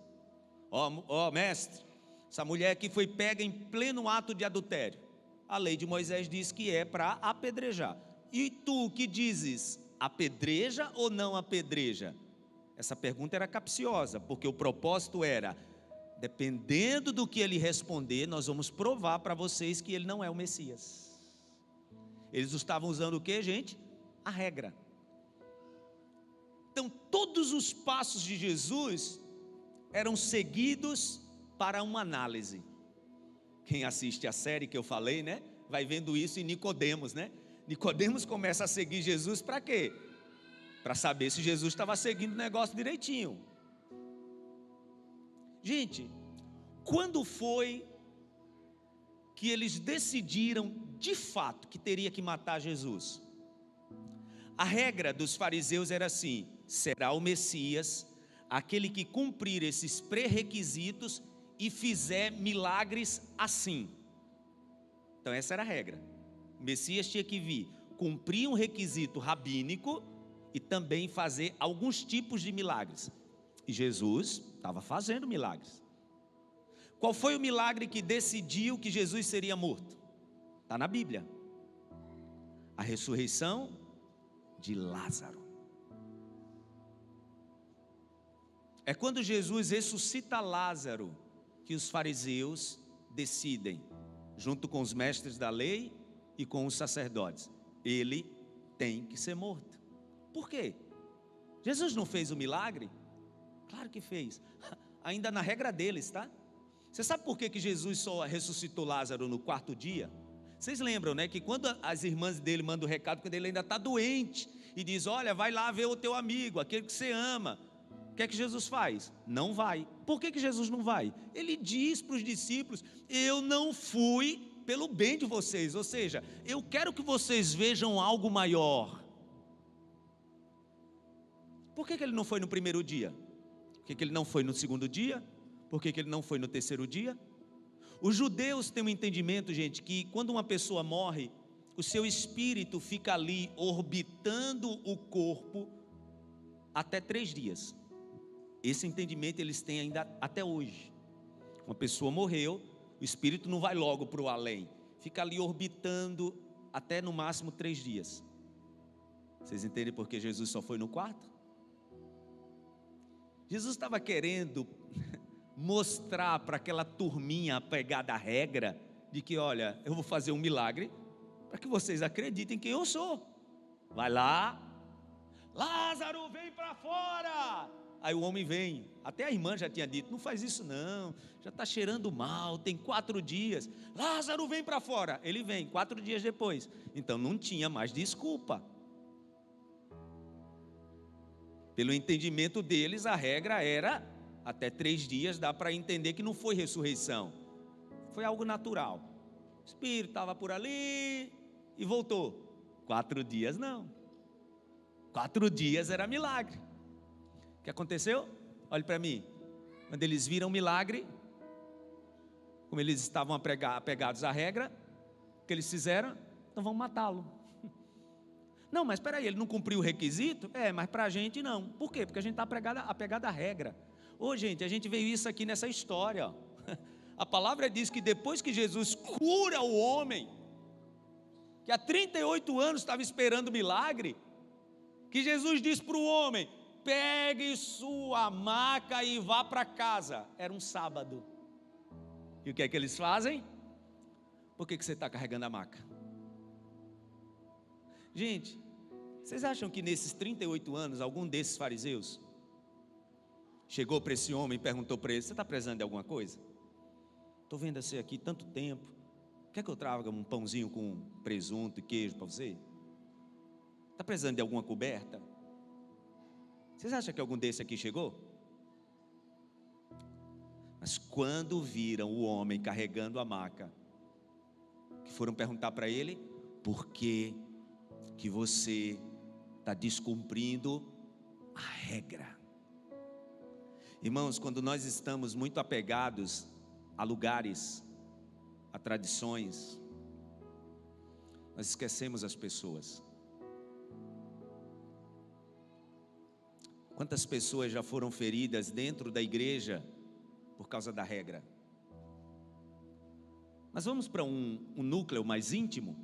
Ó mestre, essa mulher que foi pega em pleno ato de adultério, a lei de Moisés diz que é para apedrejar. E tu que dizes, apedreja ou não apedreja? Essa pergunta era capciosa, porque o propósito era, dependendo do que ele responder, nós vamos provar para vocês que ele não é o Messias. Eles estavam usando o que, gente? A regra. Então, todos os passos de Jesus eram seguidos para uma análise. Quem assiste a série que eu falei, né? Vai vendo isso em Nicodemos, né? Nicodemos começa a seguir Jesus para quê? Para saber se Jesus estava seguindo o negócio direitinho. Gente, quando foi que eles decidiram de fato que teria que matar Jesus? A regra dos fariseus era assim: será o Messias aquele que cumprir esses pré-requisitos e fizer milagres assim. Então essa era a regra. O Messias tinha que vir, cumprir um requisito rabínico e também fazer alguns tipos de milagres. E Jesus estava fazendo milagres. Qual foi o milagre que decidiu que Jesus seria morto? Está na Bíblia. A ressurreição de Lázaro. É quando Jesus ressuscita Lázaro que os fariseus decidem, junto com os mestres da lei e com os sacerdotes, ele tem que ser morto. Por quê? Jesus não fez o milagre? Claro que fez, ainda na regra deles, tá? Você sabe por que Jesus só ressuscitou Lázaro no 4º dia? Vocês lembram, né, que quando as irmãs dele mandam o recado, quando ele ainda está doente, e diz, olha, vai lá ver o teu amigo, aquele que você ama, o que é que Jesus faz? Não vai. Por que Jesus não vai? Ele diz para os discípulos, eu não fui pelo bem de vocês, ou seja, eu quero que vocês vejam algo maior. Por que ele não foi no 1º dia? Por que ele não foi no 2º dia? Por que ele não foi no 3º dia? Os judeus têm um entendimento, gente, que quando uma pessoa morre, o seu espírito fica ali orbitando o corpo até 3 dias. Esse entendimento eles têm ainda até hoje. Uma pessoa morreu, o espírito não vai logo para o além, fica ali orbitando até no máximo 3 dias. Vocês entendem por que Jesus só foi no 4º? Jesus estava querendo mostrar para aquela turminha apegada à regra de que, olha, eu vou fazer um milagre para que vocês acreditem quem eu sou. Vai lá, Lázaro, vem para fora. Aí o homem vem, até a irmã já tinha dito, não faz isso não, já está cheirando mal, tem 4 dias, Lázaro vem para fora. Ele vem 4 dias depois, então não tinha mais desculpa. Pelo entendimento deles, a regra era até 3 dias, dá para entender que não foi ressurreição, foi algo natural. O espírito estava por ali e voltou. 4 dias não, 4 dias era milagre. O que aconteceu? Olhe para mim, quando eles viram o milagre, como eles estavam apegados à regra, o que eles fizeram? Então vamos matá-lo. Não, mas espera aí, ele não cumpriu o requisito? Mas para a gente não. Por quê? Porque a gente está apegado à regra. Ô gente, a gente veio isso aqui nessa história, ó. A palavra diz que depois que Jesus cura o homem, que há 38 anos estava esperando o milagre, que Jesus diz para o homem, pegue sua maca e vá para casa. Era um sábado. E o que é que eles fazem? Por que você está carregando a maca? Gente, Vocês acham que nesses 38 anos, algum desses fariseus chegou para esse homem e perguntou para ele: você está precisando de alguma coisa? Estou vendo você aqui tanto tempo, quer que eu traga um pãozinho com presunto e queijo para você? Está precisando de alguma coberta? Vocês acham que algum desse aqui chegou? Mas quando viram o homem carregando a maca, que foram perguntar para ele: por que você está descumprindo a regra? Irmãos, quando nós estamos muito apegados a lugares, a tradições, nós esquecemos as pessoas. Quantas pessoas já foram feridas dentro da igreja por causa da regra? Mas vamos para um núcleo mais íntimo.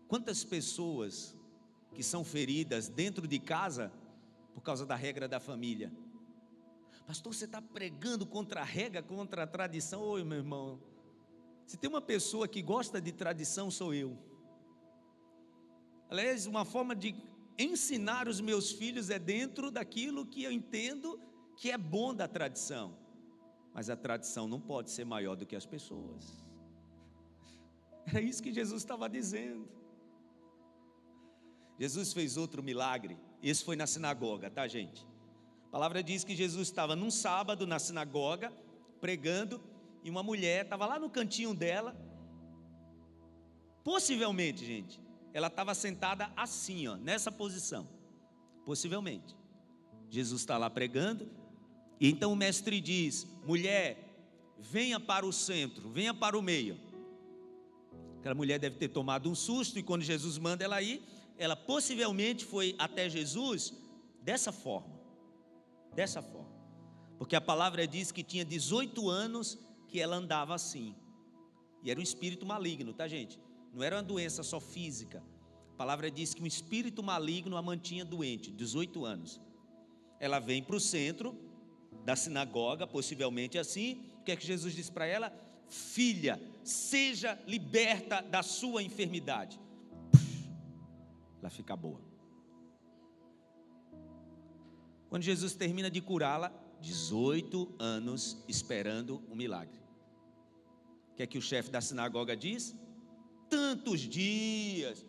Quantas pessoas que são feridas dentro de casa por causa da regra da família? Pastor, você está pregando contra a regra, contra a tradição? Oi, meu irmão, se tem uma pessoa que gosta de tradição, sou eu. Aliás, uma forma de ensinar os meus filhos é dentro daquilo que eu entendo que é bom da tradição. Mas a tradição não pode ser maior do que as pessoas. Era isso que Jesus estava dizendo. Jesus fez outro milagre. Esse foi na sinagoga, tá, gente? A palavra diz que Jesus estava num sábado na sinagoga, pregando, e uma mulher estava lá no cantinho dela. Possivelmente, gente, ela estava sentada assim, ó, nessa posição. Possivelmente. Jesus está lá pregando, e então o mestre diz: mulher, venha para o centro, venha para o meio. Aquela mulher deve ter tomado um susto, e quando Jesus manda ela ir, ela possivelmente foi até Jesus dessa forma. Dessa forma. Porque a palavra diz que tinha 18 anos que ela andava assim. E era um espírito maligno, tá, gente? Não era uma doença só física. A palavra diz que um espírito maligno a mantinha doente, 18 anos. Ela vem para o centro da sinagoga, possivelmente assim. O que é que Jesus disse para ela? Filha, seja liberta da sua enfermidade. Ela fica boa. Quando Jesus termina de curá-la, 18 anos esperando um milagre. O que é que o chefe da sinagoga diz? Tantos dias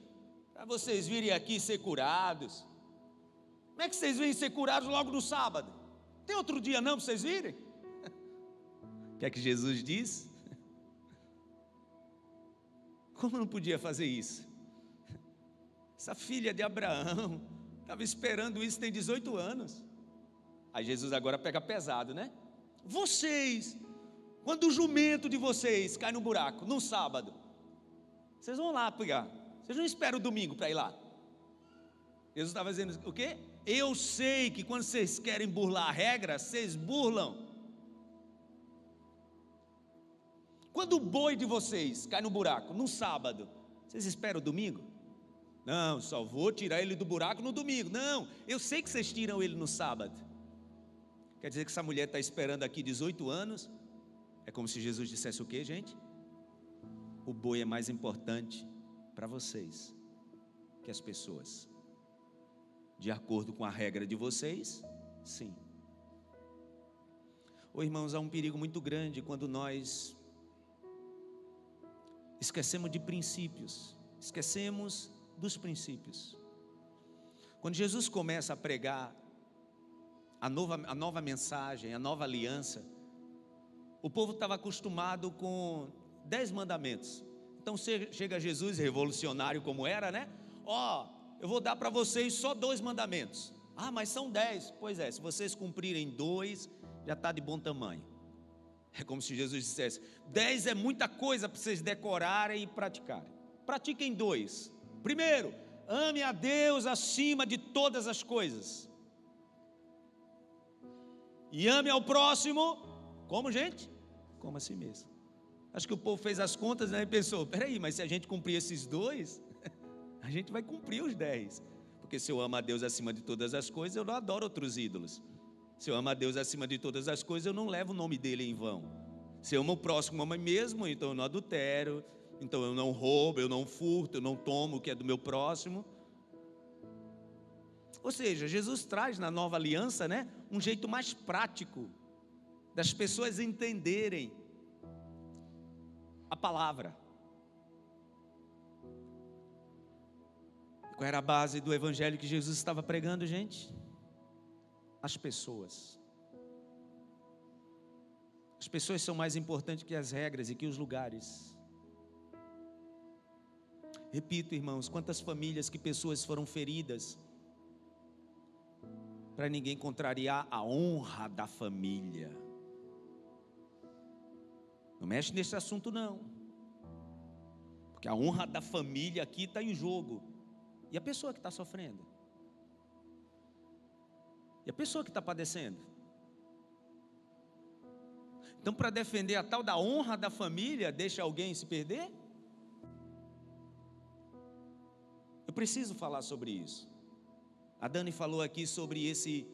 para vocês virem aqui ser curados. Como é que vocês vêm ser curados logo no sábado? Tem outro dia não para vocês virem? O que é que Jesus diz? Como não podia fazer isso? Essa filha de Abraão estava esperando isso tem 18 anos. Aí Jesus agora pega pesado, né? Vocês, quando o jumento de vocês cai no buraco, no sábado, vocês vão lá pegar. Vocês não esperam o domingo para ir lá. Jesus estava dizendo o quê? Eu sei que quando vocês querem burlar a regra, vocês burlam. Quando o boi de vocês cai no buraco, no sábado, vocês esperam o domingo? Não, só vou tirar ele do buraco no domingo. Não, eu sei que vocês tiram ele no sábado. Quer dizer que essa mulher está esperando aqui 18 anos. É como se Jesus dissesse o quê, gente? O boi é mais importante para vocês que as pessoas. De acordo com a regra de vocês, sim. Ô irmãos, há um perigo muito grande quando nós esquecemos de princípios, esquecemos dos princípios. Quando Jesus começa a pregar a nova mensagem, a nova aliança, o povo estava acostumado com 10 mandamentos. Então chega Jesus, revolucionário como era, né? Eu vou dar para vocês só 2 mandamentos. Ah, mas são 10. Pois é, se vocês cumprirem 2, já está de bom tamanho. É como se Jesus dissesse: 10 é muita coisa para vocês decorarem e praticarem. Pratiquem 2. Primeiro, ame a Deus acima de todas as coisas. E ame ao próximo, como, gente? Como a si mesmo. Acho que o povo fez as contas, né, e pensou: peraí, mas se a gente cumprir esses 2, a gente vai cumprir os 10. Porque se eu amo a Deus acima de todas as coisas, eu não adoro outros ídolos. Se eu amo a Deus acima de todas as coisas, eu não levo o nome dele em vão. Se eu amo o próximo, amo a mim mesmo, então eu não adultero, então eu não roubo, eu não furto, eu não tomo o que é do meu próximo. Ou seja, Jesus traz na nova aliança, né, um jeito mais prático das pessoas entenderem a palavra. Qual era a base do evangelho que Jesus estava pregando, gente? As pessoas. As pessoas são mais importantes que as regras e que os lugares. Repito, irmãos, quantas famílias, que pessoas foram feridas para ninguém contrariar a honra da família. Não mexe nesse assunto não, porque a honra da família aqui está em jogo. E a pessoa que está sofrendo? E a pessoa que está padecendo? Então, para defender a tal da honra da família, deixa alguém se perder? Eu preciso falar sobre isso. A Dani falou aqui sobre esse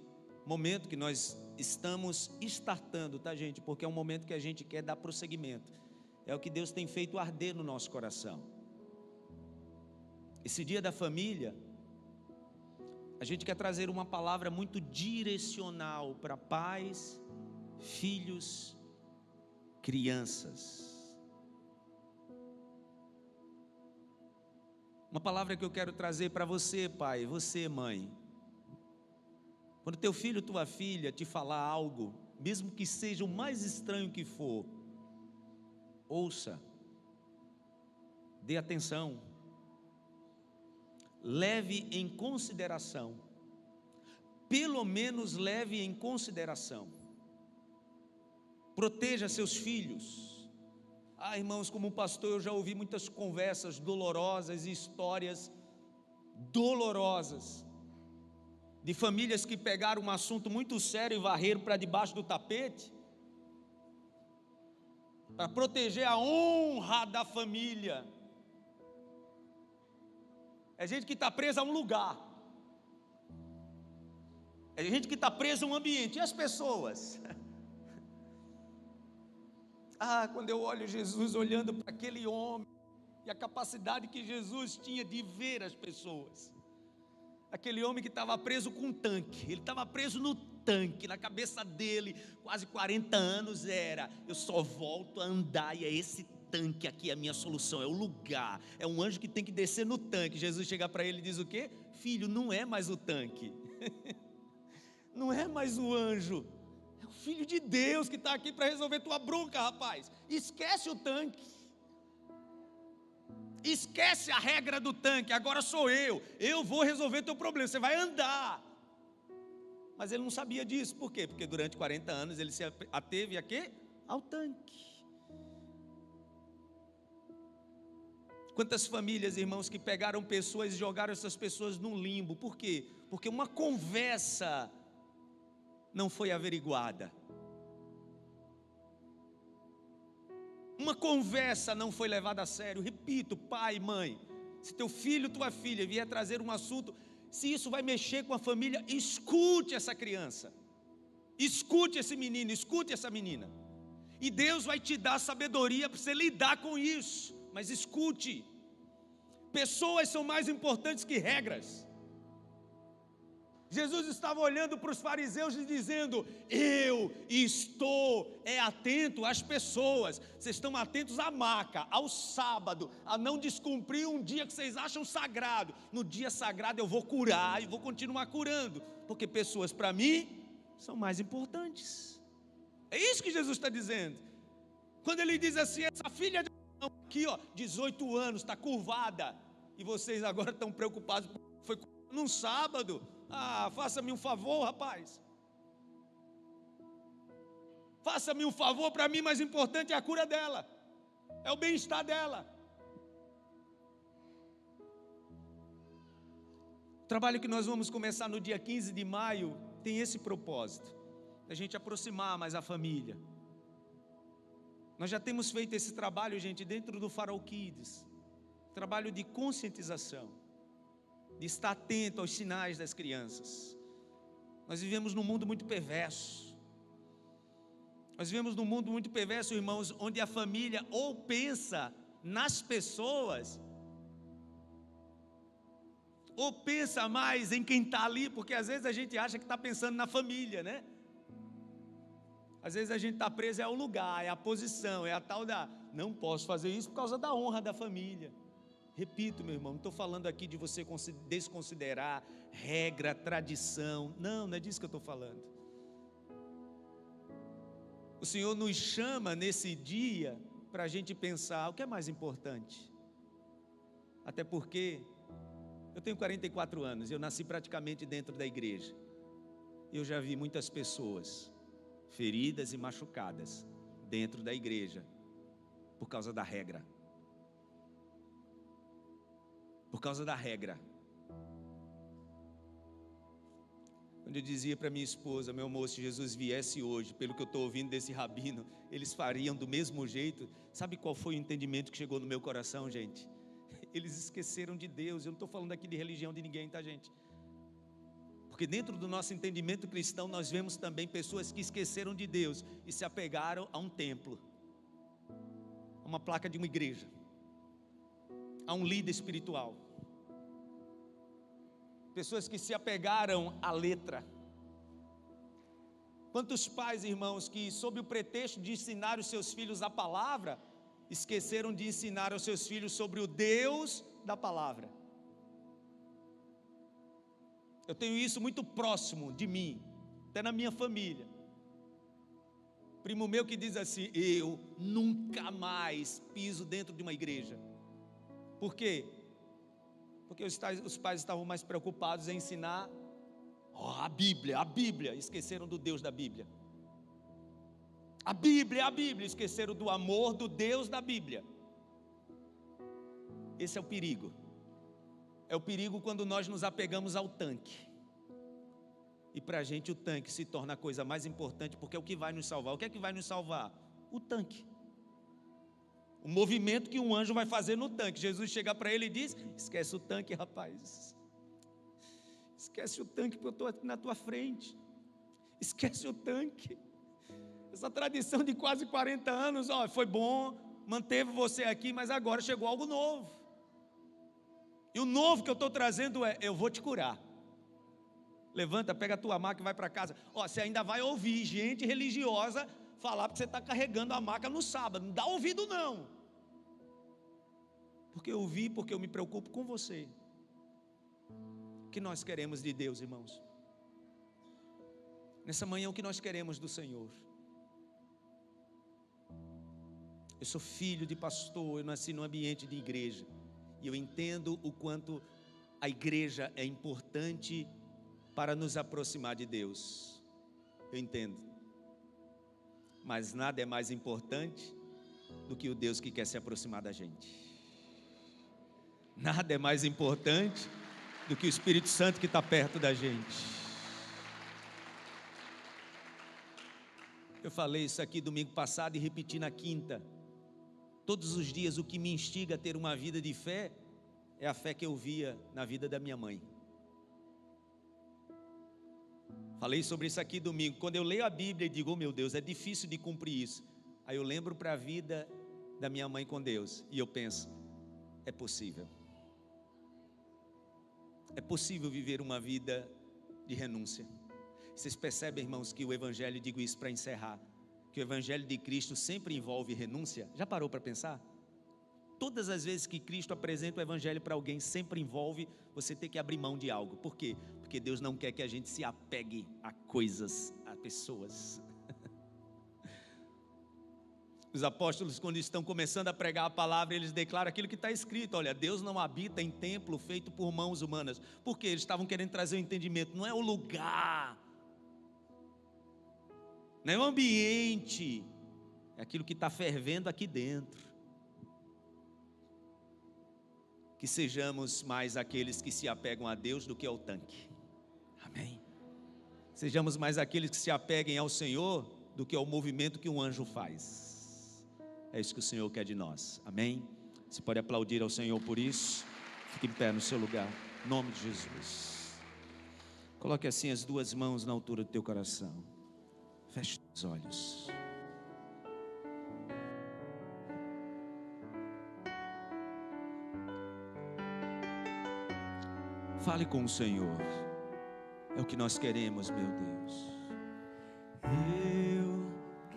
momento que nós estamos startando, tá, gente? Porque é um momento que a gente quer dar prosseguimento. É o que Deus tem feito arder no nosso coração. Esse dia da família, a gente quer trazer uma palavra muito direcional para pais, filhos, crianças. Uma palavra que eu quero trazer para você, pai, você, mãe. Quando teu filho, tua filha te falar algo, mesmo que seja o mais estranho que for, ouça, dê atenção, leve em consideração, pelo menos leve em consideração, proteja seus filhos. Irmãos, como pastor eu já ouvi muitas conversas dolorosas e histórias dolorosas, de famílias que pegaram um assunto muito sério e varreram para debaixo do tapete, para proteger a honra da família. É gente que está presa a um lugar, é gente que está presa a um ambiente. E as pessoas? Quando eu olho Jesus olhando para aquele homem, e a capacidade que Jesus tinha de ver as pessoas, aquele homem que estava preso com um tanque, ele estava preso no tanque, na cabeça dele, quase 40 anos era: eu só volto a andar, e é esse tanque aqui a minha solução, é o lugar, é um anjo que tem que descer no tanque. Jesus chega para ele e diz o quê? Filho, não é mais o tanque, não é mais o anjo, é o Filho de Deus que está aqui para resolver tua bronca, rapaz. Esquece o tanque, esquece a regra do tanque, agora sou eu vou resolver teu problema, você vai andar. Mas ele não sabia disso. Por quê? Porque durante 40 anos ele se ateve a quê? Ao tanque. Quantas famílias, irmãos, que pegaram pessoas e jogaram essas pessoas num limbo? Por quê? Porque uma conversa não foi averiguada, uma conversa não foi levada a sério. Repito, pai, mãe, se teu filho, tua filha vier trazer um assunto, se isso vai mexer com a família, escute essa criança, escute esse menino, escute essa menina, e Deus vai te dar sabedoria para você lidar com isso. Mas escute, pessoas são mais importantes que regras. Jesus estava olhando para os fariseus e dizendo: eu estou atento às pessoas, vocês estão atentos à maca, ao sábado, a não descumprir um dia que vocês acham sagrado. No dia sagrado eu vou curar e vou continuar curando, porque pessoas para mim são mais importantes. É isso que Jesus está dizendo, quando ele diz assim: essa filha de aqui, 18 anos, está curvada, e vocês agora estão preocupados, foi num sábado. Faça-me um favor, rapaz, faça-me um favor, para mim mais importante é a cura dela, é o bem-estar dela. O trabalho que nós vamos começar no dia 15 de maio tem esse propósito, a gente aproximar mais a família. Nós já temos feito esse trabalho, gente, dentro do Farol Kids, trabalho de conscientização, de estar atento aos sinais das crianças. Nós vivemos num mundo muito perverso. Nós vivemos num mundo muito perverso, irmãos, onde a família ou pensa nas pessoas, ou pensa mais em quem está ali, porque às vezes a gente acha que está pensando na família, né? Às vezes a gente está preso ao lugar, é a posição, é a tal da... Não posso fazer isso por causa da honra da família. Repito, meu irmão, não estou falando aqui de você desconsiderar regra, tradição. Não é disso que eu estou falando. O Senhor nos chama nesse dia para a gente pensar o que é mais importante. Até porque eu tenho 44 anos, eu nasci praticamente dentro da igreja. Eu já vi muitas pessoas feridas e machucadas dentro da igreja por causa da regra. Por causa da regra. Quando eu dizia para minha esposa, meu amor, se Jesus viesse hoje, pelo que eu estou ouvindo desse rabino, eles fariam do mesmo jeito. Sabe qual foi o entendimento que chegou no meu coração, gente? Eles esqueceram de Deus. Eu não estou falando aqui de religião de ninguém, tá, gente? Porque dentro do nosso entendimento cristão, nós vemos também pessoas que esqueceram de Deus e se apegaram a um templo, a uma placa de uma igreja, a um líder espiritual. Pessoas que se apegaram à letra. Quantos pais, irmãos, que sob o pretexto de ensinar os seus filhos a palavra, esqueceram de ensinar aos seus filhos sobre o Deus da palavra. Eu tenho isso muito próximo de mim, até na minha família. Primo meu que diz assim: eu nunca mais piso dentro de uma igreja. Por quê? Porque os pais estavam mais preocupados em ensinar a Bíblia, esqueceram do Deus da Bíblia. A Bíblia, esqueceram do amor do Deus da Bíblia. Esse é o perigo. É o perigo quando nós nos apegamos ao tanque. E para a gente o tanque se torna a coisa mais importante, porque é o que vai nos salvar. O que é que vai nos salvar? O tanque. O movimento que um anjo vai fazer no tanque. Jesus chega para ele e diz: esquece o tanque, rapaz. Esquece o tanque, porque eu estou aqui na tua frente. Esquece o tanque. Essa tradição de quase 40 anos, foi bom, manteve você aqui, mas agora chegou algo novo. E o novo que eu estou trazendo é: eu vou te curar. Levanta, pega a tua maca e vai para casa. Você ainda vai ouvir gente religiosa falar porque você está carregando a maca no sábado. Não dá ouvido não. Porque eu ouvi, porque eu me preocupo com você. O que nós queremos de Deus, irmãos? Nessa manhã, o que nós queremos do Senhor? Eu sou filho de pastor, eu nasci num ambiente de igreja. E eu entendo o quanto a igreja é importante para nos aproximar de Deus. Eu entendo. Mas nada é mais importante do que o Deus que quer se aproximar da gente. Nada é mais importante do que o Espírito Santo que está perto da gente. Eu falei isso aqui domingo passado e repeti na quinta. Todos os dias o que me instiga a ter uma vida de fé é a fé que eu via na vida da minha mãe. Falei sobre isso aqui domingo. Quando eu leio a Bíblia e digo: meu Deus, é difícil de cumprir isso. Aí eu lembro para a vida da minha mãe com Deus. E eu penso: é possível. É possível viver uma vida de renúncia. Vocês percebem, irmãos, que o Evangelho, digo isso para encerrar, que o Evangelho de Cristo sempre envolve renúncia? Já parou para pensar? Todas as vezes que Cristo apresenta o Evangelho para alguém, sempre envolve você ter que abrir mão de algo. Por quê? Porque Deus não quer que a gente se apegue a coisas, a pessoas. Os apóstolos, quando estão começando a pregar a palavra, eles declaram aquilo que está escrito: olha, Deus não habita em templo feito por mãos humanas. Por quê? Eles estavam querendo trazer o entendimento. Não é o lugar, não é o ambiente, é aquilo que está fervendo aqui dentro. Que sejamos mais aqueles que se apegam a Deus do que ao tanque. Amém? Sejamos mais aqueles que se apeguem ao Senhor do que ao movimento que um anjo faz. É isso que o Senhor quer de nós. Amém? Você pode aplaudir ao Senhor por isso. Fique em pé no seu lugar. Em nome de Jesus. Coloque assim as duas mãos na altura do teu coração. Feche os olhos. Fale com o Senhor. É o que nós queremos, meu Deus. Eu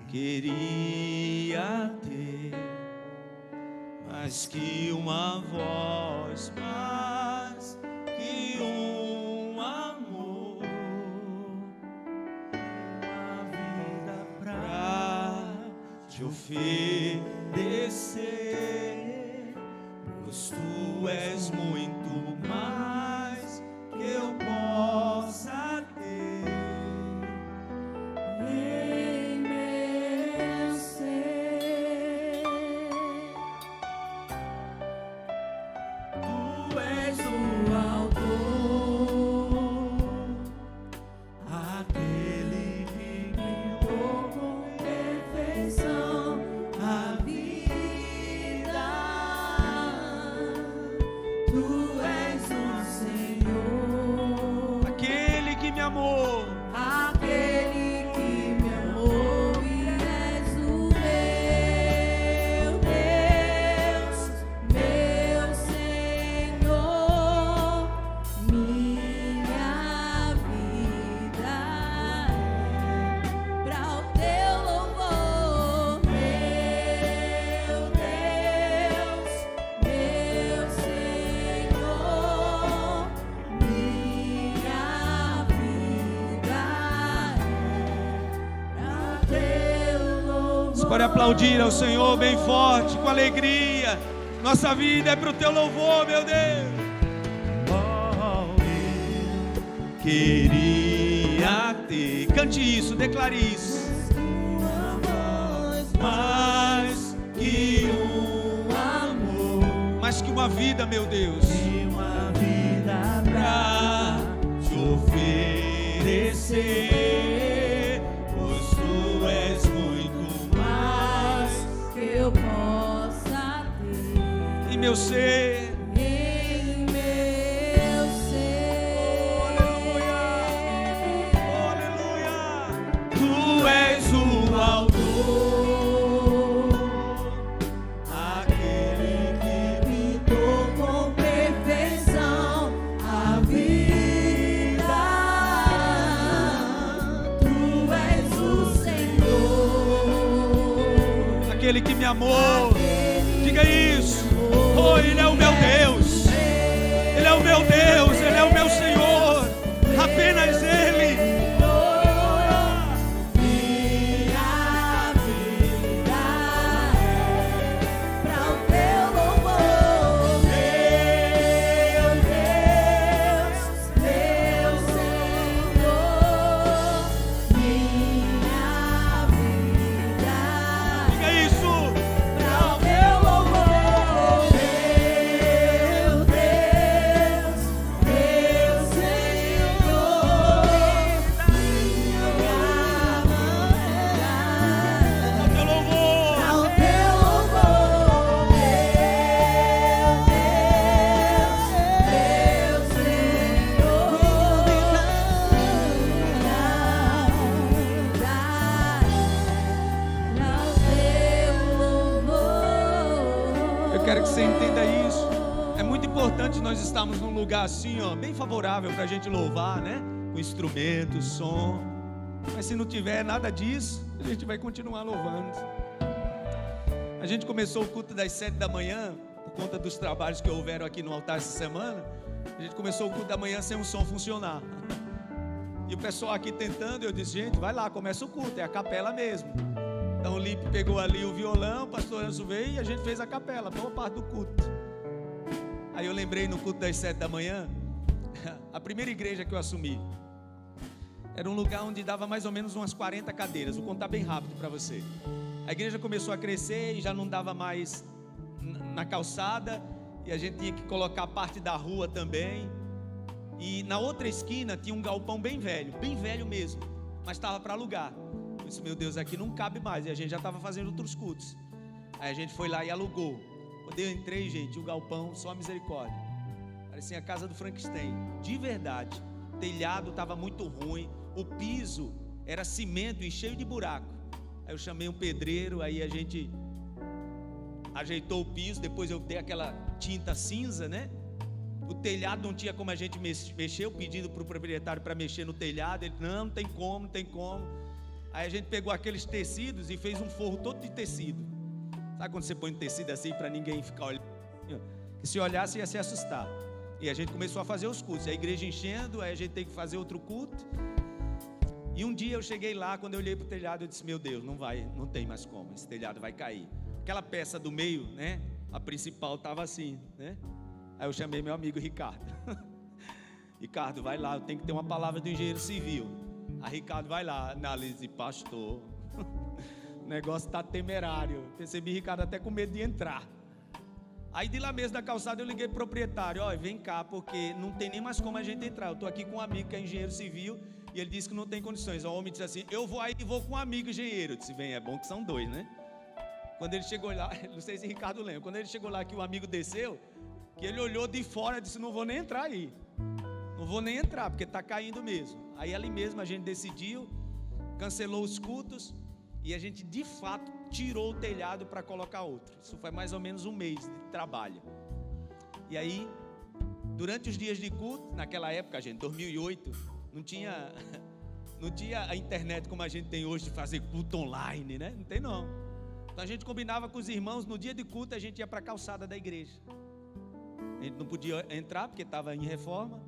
queria ter mais que uma voz, mais que um amor, uma vida pra te oferecer, pois tu és muito mais que eu possa ter. Em meu ser, tu és o autor, aquele que criou com perfeição a vida. Tu és o Senhor, aquele que me amou, aquele que me amou, e és o meu Deus, meu Senhor. Minha vida é para o teu louvor, meu Deus, meu Senhor. Minha vida é para teu louvor. Você pode aplaudir ao Senhor bem forte, com alegria. Nossa vida é para o teu louvor, meu Deus. Eu queria ter. Cante isso, declare isso. Mais que um amor, mais que uma vida, meu Deus. Uma vida pra te oferecer, pois tu és muito mais Que eu possa ter em meu ser. em meu ser. Aleluia. Tu és o autor, aquele que Pintou com perfeição a vida. Tu és o Senhor, aquele que me amou. Diga isso. Oh, Ele é o meu Deus. Ele é o meu Deus. Ele é o meu Senhor. Apenas Ele. minha vida é para o teu louvor, meu Deus, meu Senhor. Minha vida Diga isso. para o teu louvor, meu Deus, meu Senhor. Minha Ao teu louvor. ao teu louvor, meu Deus, meu Senhor. Eu quero que você entenda isso. É muito importante nós estarmos num lugar assim, ó, bem favorável para a gente louvar, né? Com instrumento, som. Mas se não tiver nada disso, a gente vai continuar louvando. A gente começou o culto das 7 da manhã, por conta dos trabalhos que houveram aqui no altar essa semana. A gente começou o culto da manhã sem o som funcionar. E o pessoal aqui tentando, eu disse, gente, vai lá, começa o culto, é a capela mesmo. Então o Lipe pegou ali o violão, o pastor Anso veio e a gente fez a capela, boa parte do culto. Aí eu lembrei no culto das 7 da manhã, a primeira igreja que eu assumi, era um lugar onde dava mais ou menos umas 40 cadeiras, vou contar bem rápido para você. A igreja começou a crescer e já não dava mais na calçada, e a gente tinha que colocar parte da rua também. E na outra esquina tinha um galpão bem velho mesmo, mas estava para alugar. Eu disse, meu Deus, aqui não cabe mais, e a gente já estava fazendo outros cultos. Aí a gente foi lá e alugou. Quando eu entrei, gente, o galpão, só misericórdia, parecia a casa do Frankenstein, de verdade. O telhado estava muito ruim, o piso era cimento e cheio de buraco. Aí eu chamei um pedreiro, aí a gente ajeitou o piso, depois eu dei aquela tinta cinza, né? O telhado não tinha como a gente mexer, o pedido para o proprietário para mexer no telhado, ele, não tem como, não tem como. Aí a gente pegou aqueles tecidos e fez um forro todo de tecido. Sabe quando você põe um tecido assim para ninguém ficar olhando? Que se olhasse ia se assustar. E a gente começou a fazer os cultos, a igreja enchendo, aí a gente tem que fazer outro culto. E um dia eu cheguei lá, quando eu olhei para o telhado, eu disse, meu Deus, não tem mais como, esse telhado vai cair. Aquela peça do meio, né, a principal estava assim, né? Aí eu chamei meu amigo Ricardo. Ricardo, vai lá, eu tenho que ter uma palavra do engenheiro civil. Aí Ricardo vai lá, análise, pastor. O negócio está temerário. Percebi Ricardo até com medo de entrar. Aí de lá mesmo da calçada eu liguei pro proprietário, ó, vem cá, porque não tem nem mais como a gente entrar. Eu tô aqui com um amigo que é engenheiro civil e ele disse que não tem condições. O homem disse assim, eu vou aí e vou com um amigo engenheiro. Eu disse, vem, é bom que são dois, né? Quando ele chegou lá, não sei se Ricardo lembra, quando ele chegou lá que o amigo desceu, que ele olhou de fora e disse, não vou nem entrar aí. Não vou nem entrar, porque está caindo mesmo. Aí ali mesmo a gente decidiu, cancelou os cultos e a gente de fato tirou o telhado para colocar outro. Isso foi mais ou menos um mês de trabalho. E aí, durante os dias de culto, naquela época, gente, 2008, não tinha a internet como a gente tem hoje de fazer culto online, né? Não tem não. Então a gente combinava com os irmãos, no dia de culto a gente ia para a calçada da igreja. A gente não podia entrar porque estava em reforma.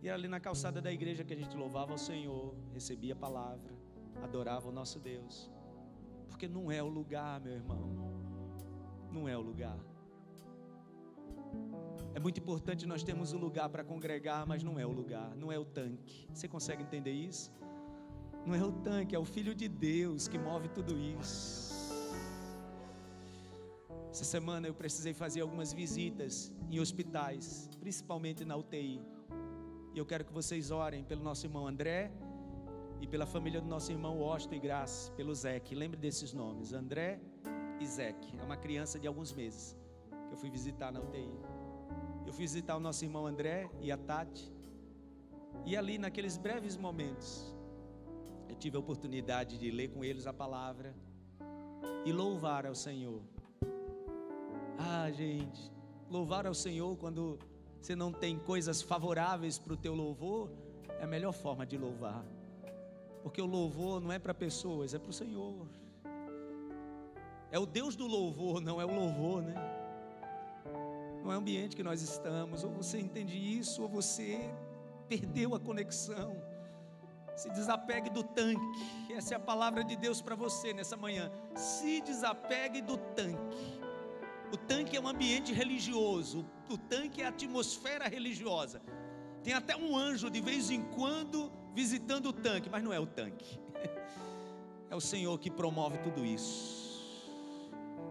E era ali na calçada da igreja que a gente louvava ao Senhor, recebia a palavra, adorava o nosso Deus. Porque não é o lugar, meu irmão. Não é o lugar. É muito importante nós termos um lugar para congregar, mas não é o lugar, não é o tanque. Você consegue entender isso? Não é o tanque, é o Filho de Deus que move tudo isso. Essa semana eu precisei fazer algumas visitas em hospitais, principalmente na UTI. E eu quero que vocês orem pelo nosso irmão André e pela família do nosso irmão Washington e Graça, pelo Zeque. Lembre desses nomes, André e Zeque. É uma criança de alguns meses que eu fui visitar na UTI. Eu fui visitar o nosso irmão André e a Tati. E ali naqueles breves momentos, eu tive a oportunidade de ler com eles a palavra e louvar ao Senhor. Ah, gente, louvar ao Senhor quando você não tem coisas favoráveis para o teu louvor, é a melhor forma de louvar. Porque o louvor não é para pessoas, é para o Senhor. É o Deus do louvor, não é o louvor, né? Não é o ambiente que nós estamos. Ou você entende isso, ou você perdeu a conexão. Se desapegue do tanque. Essa é a palavra de Deus para você nessa manhã. Se desapegue do tanque. O tanque é um ambiente religioso. O tanque é a atmosfera religiosa. Tem até um anjo de vez em quando visitando o tanque, mas não é o tanque. É o Senhor que promove tudo isso.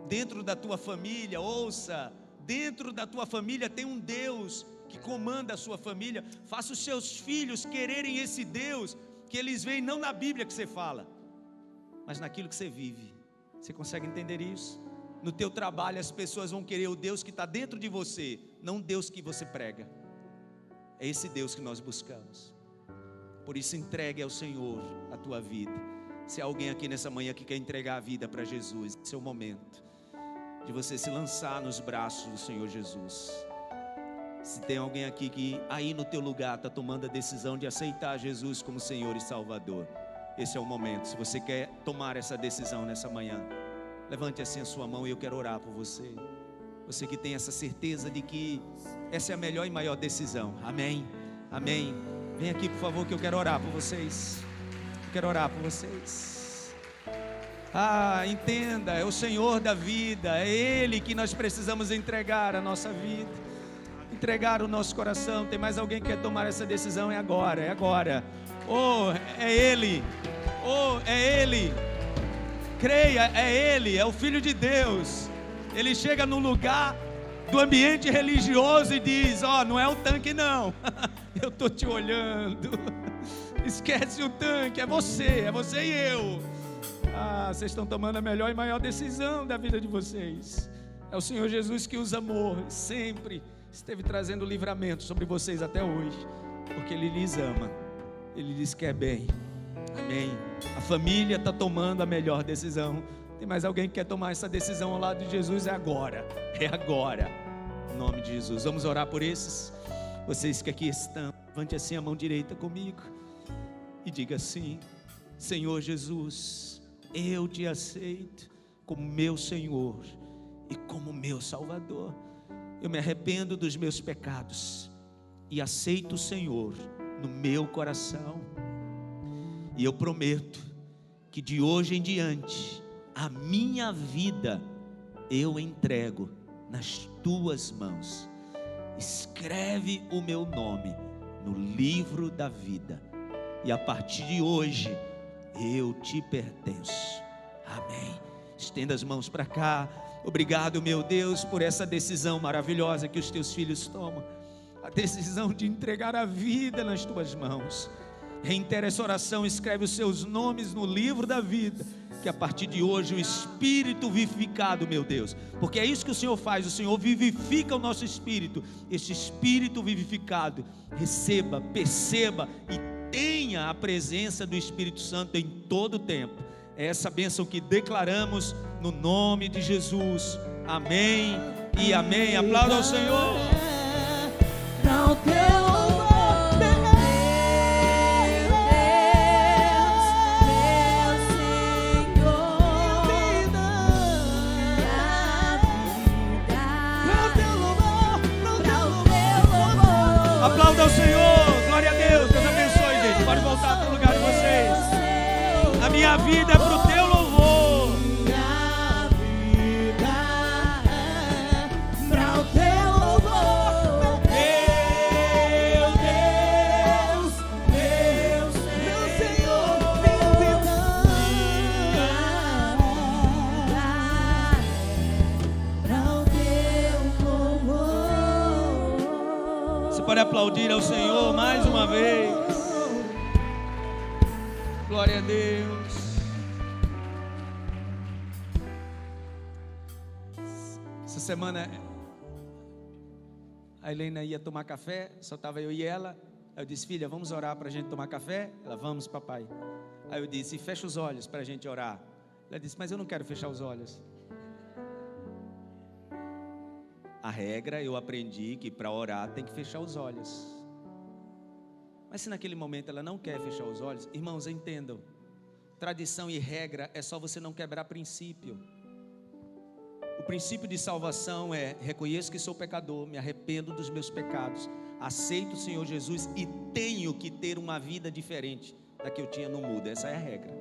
Dentro da tua família, ouça, dentro da tua família tem um Deus que comanda a sua família. Faça os seus filhos quererem esse Deus que eles veem não na Bíblia que você fala, mas naquilo que você vive. Você consegue entender isso? No teu trabalho as pessoas vão querer o Deus que está dentro de você, não o Deus que você prega. É esse Deus que nós buscamos. Por isso entregue ao Senhor a tua vida. Se há alguém aqui nessa manhã que quer entregar a vida para Jesus, esse é o momento de você se lançar nos braços do Senhor Jesus. Se tem alguém aqui que aí no teu lugar está tomando a decisão de aceitar Jesus como Senhor e Salvador, esse é o momento. Se você quer tomar essa decisão nessa manhã, levante assim a sua mão e eu quero orar por você. Você que tem essa certeza de que essa é a melhor e maior decisão. Amém, amém. Vem aqui por favor que eu quero orar por vocês. Eu quero orar por vocês. Entenda, é o Senhor da vida. É Ele que nós precisamos entregar a nossa vida, entregar o nosso coração. Tem mais alguém que quer tomar essa decisão? É agora, é agora. Oh, é Ele. Oh, é Ele. Creia, é Ele, é o Filho de Deus. Ele chega no lugar do ambiente religioso e diz: ó, não é o tanque não. Eu estou te olhando. Esquece o tanque, é você e eu. Vocês estão tomando a melhor e maior decisão da vida de vocês. É o Senhor Jesus que os amou, sempre esteve trazendo livramento sobre vocês até hoje, porque Ele lhes ama, Ele lhes quer bem. Amém. A família está tomando a melhor decisão. Tem mais alguém que quer tomar essa decisão ao lado de Jesus? É agora, em nome de Jesus. Vamos orar por esses. Vocês que aqui estão, levante assim a mão direita comigo e diga assim: Senhor Jesus, eu te aceito como meu Senhor e como meu Salvador. Eu me arrependo dos meus pecados e aceito o Senhor no meu coração. E eu prometo que de hoje em diante a minha vida eu entrego nas tuas mãos. Escreve o meu nome no livro da vida, e a partir de hoje eu te pertenço. Amém. Estenda as mãos para cá. Obrigado, meu Deus, por essa decisão maravilhosa que os teus filhos tomam, a decisão de entregar a vida nas tuas mãos. Reitera essa oração, escreve os seus nomes no livro da vida, que a partir de hoje o Espírito vivificado, meu Deus, porque é isso que o Senhor faz, o Senhor vivifica o nosso espírito. Este Espírito vivificado receba, perceba e tenha a presença do Espírito Santo em todo o tempo. É essa bênção que declaramos no nome de Jesus. Amém e amém. Aplauda ao Senhor. Para o teu louvor, meu Senhor, para o teu louvor, para o teu louvor. Aplauda ao Senhor. Glória a Deus. Deus abençoe, gente. Pode voltar para o lugar de vocês. A minha vida é para o teu louvor. Pode aplaudir ao Senhor mais uma vez. Glória a Deus. Essa semana a Helena ia tomar café, só estava eu e ela. Aí eu disse: filha, vamos orar para a gente tomar café? Ela: vamos, papai. Aí eu disse: fecha os olhos para a gente orar. Ela disse: mas eu não quero fechar os olhos. A regra, eu aprendi que para orar tem que fechar os olhos. Mas se naquele momento ela não quer fechar os olhos, irmãos, entendam, tradição e regra é só você não quebrar princípio. O princípio de salvação é: reconheço que sou pecador, me arrependo dos meus pecados, aceito o Senhor Jesus e tenho que ter uma vida diferente da que eu tinha no mundo. Essa é a regra.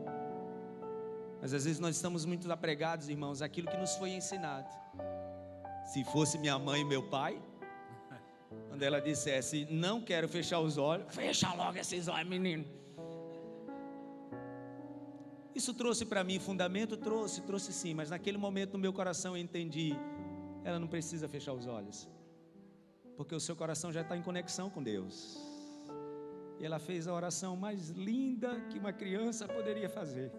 Mas às vezes nós estamos muito apregados, irmãos, àquilo que nos foi ensinado. Se fosse minha mãe e meu pai, quando ela dissesse: não quero fechar os olhos, fecha logo esses olhos, menino. Isso trouxe para mim fundamento? Trouxe sim, mas naquele momento no meu coração eu entendi: ela não precisa fechar os olhos, porque o seu coração já está em conexão com Deus. E ela fez a oração mais linda que uma criança poderia fazer.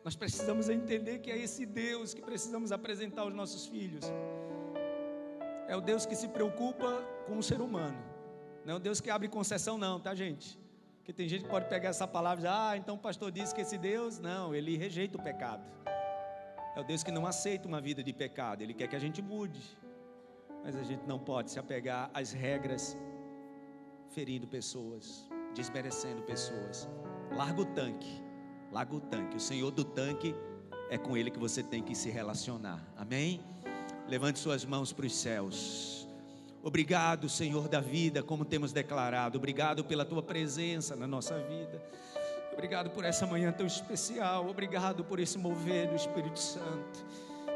Nós precisamos entender que é esse Deus que precisamos apresentar aos nossos filhos. É o Deus que se preocupa com o ser humano. Não é o Deus que abre concessão não, tá, gente? Porque tem gente que pode pegar essa palavra e dizer: então o pastor disse que esse Deus, não, ele rejeita o pecado. É o Deus que não aceita uma vida de pecado. Ele quer que a gente mude, mas a gente não pode se apegar às regras, ferindo pessoas, desmerecendo pessoas. Larga o tanque. Larga o tanque. O Senhor do tanque, é com Ele que você tem que se relacionar. Amém? Levante suas mãos para os céus. Obrigado, Senhor da vida, como temos declarado. Obrigado pela Tua presença na nossa vida. Obrigado por essa manhã tão especial. Obrigado por esse mover do Espírito Santo.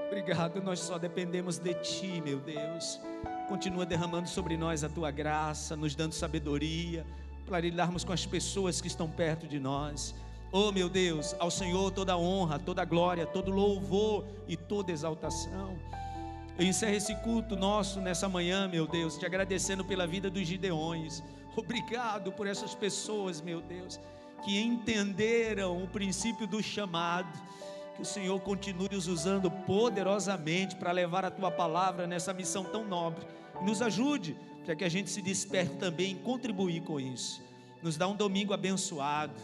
Obrigado, nós só dependemos de Ti, meu Deus. Continua derramando sobre nós a Tua graça, nos dando sabedoria, para lidarmos com as pessoas que estão perto de nós. Oh, meu Deus, ao Senhor toda a honra, toda a glória, todo louvor e toda exaltação. Eu encerro esse culto nosso nessa manhã, meu Deus, te agradecendo pela vida dos Gideões. Obrigado por essas pessoas, meu Deus, que entenderam o princípio do chamado. Que o Senhor continue os usando poderosamente para levar a Tua palavra nessa missão tão nobre. E nos ajude para que a gente se desperte também em contribuir com isso. Nos dá um domingo abençoado,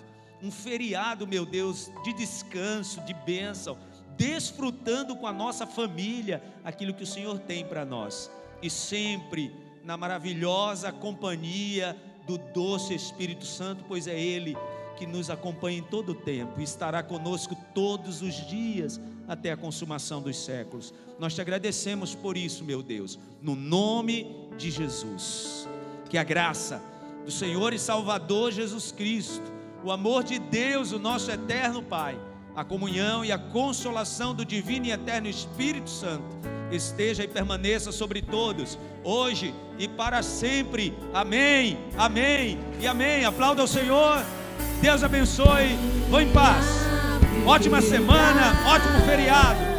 um feriado, meu Deus, de descanso, de bênção, desfrutando com a nossa família aquilo que o Senhor tem para nós. E sempre na maravilhosa companhia do doce Espírito Santo, pois é Ele que nos acompanha em todo o tempo e estará conosco todos os dias até a consumação dos séculos. Nós te agradecemos por isso, meu Deus, no nome de Jesus. Que a graça do Senhor e Salvador Jesus Cristo, o amor de Deus, o nosso eterno Pai, a comunhão e a consolação do divino e eterno Espírito Santo esteja e permaneça sobre todos, hoje e para sempre. Amém, amém e amém. Aplauda ao Senhor. Deus abençoe. Vou em paz. Ótima semana, ótimo feriado.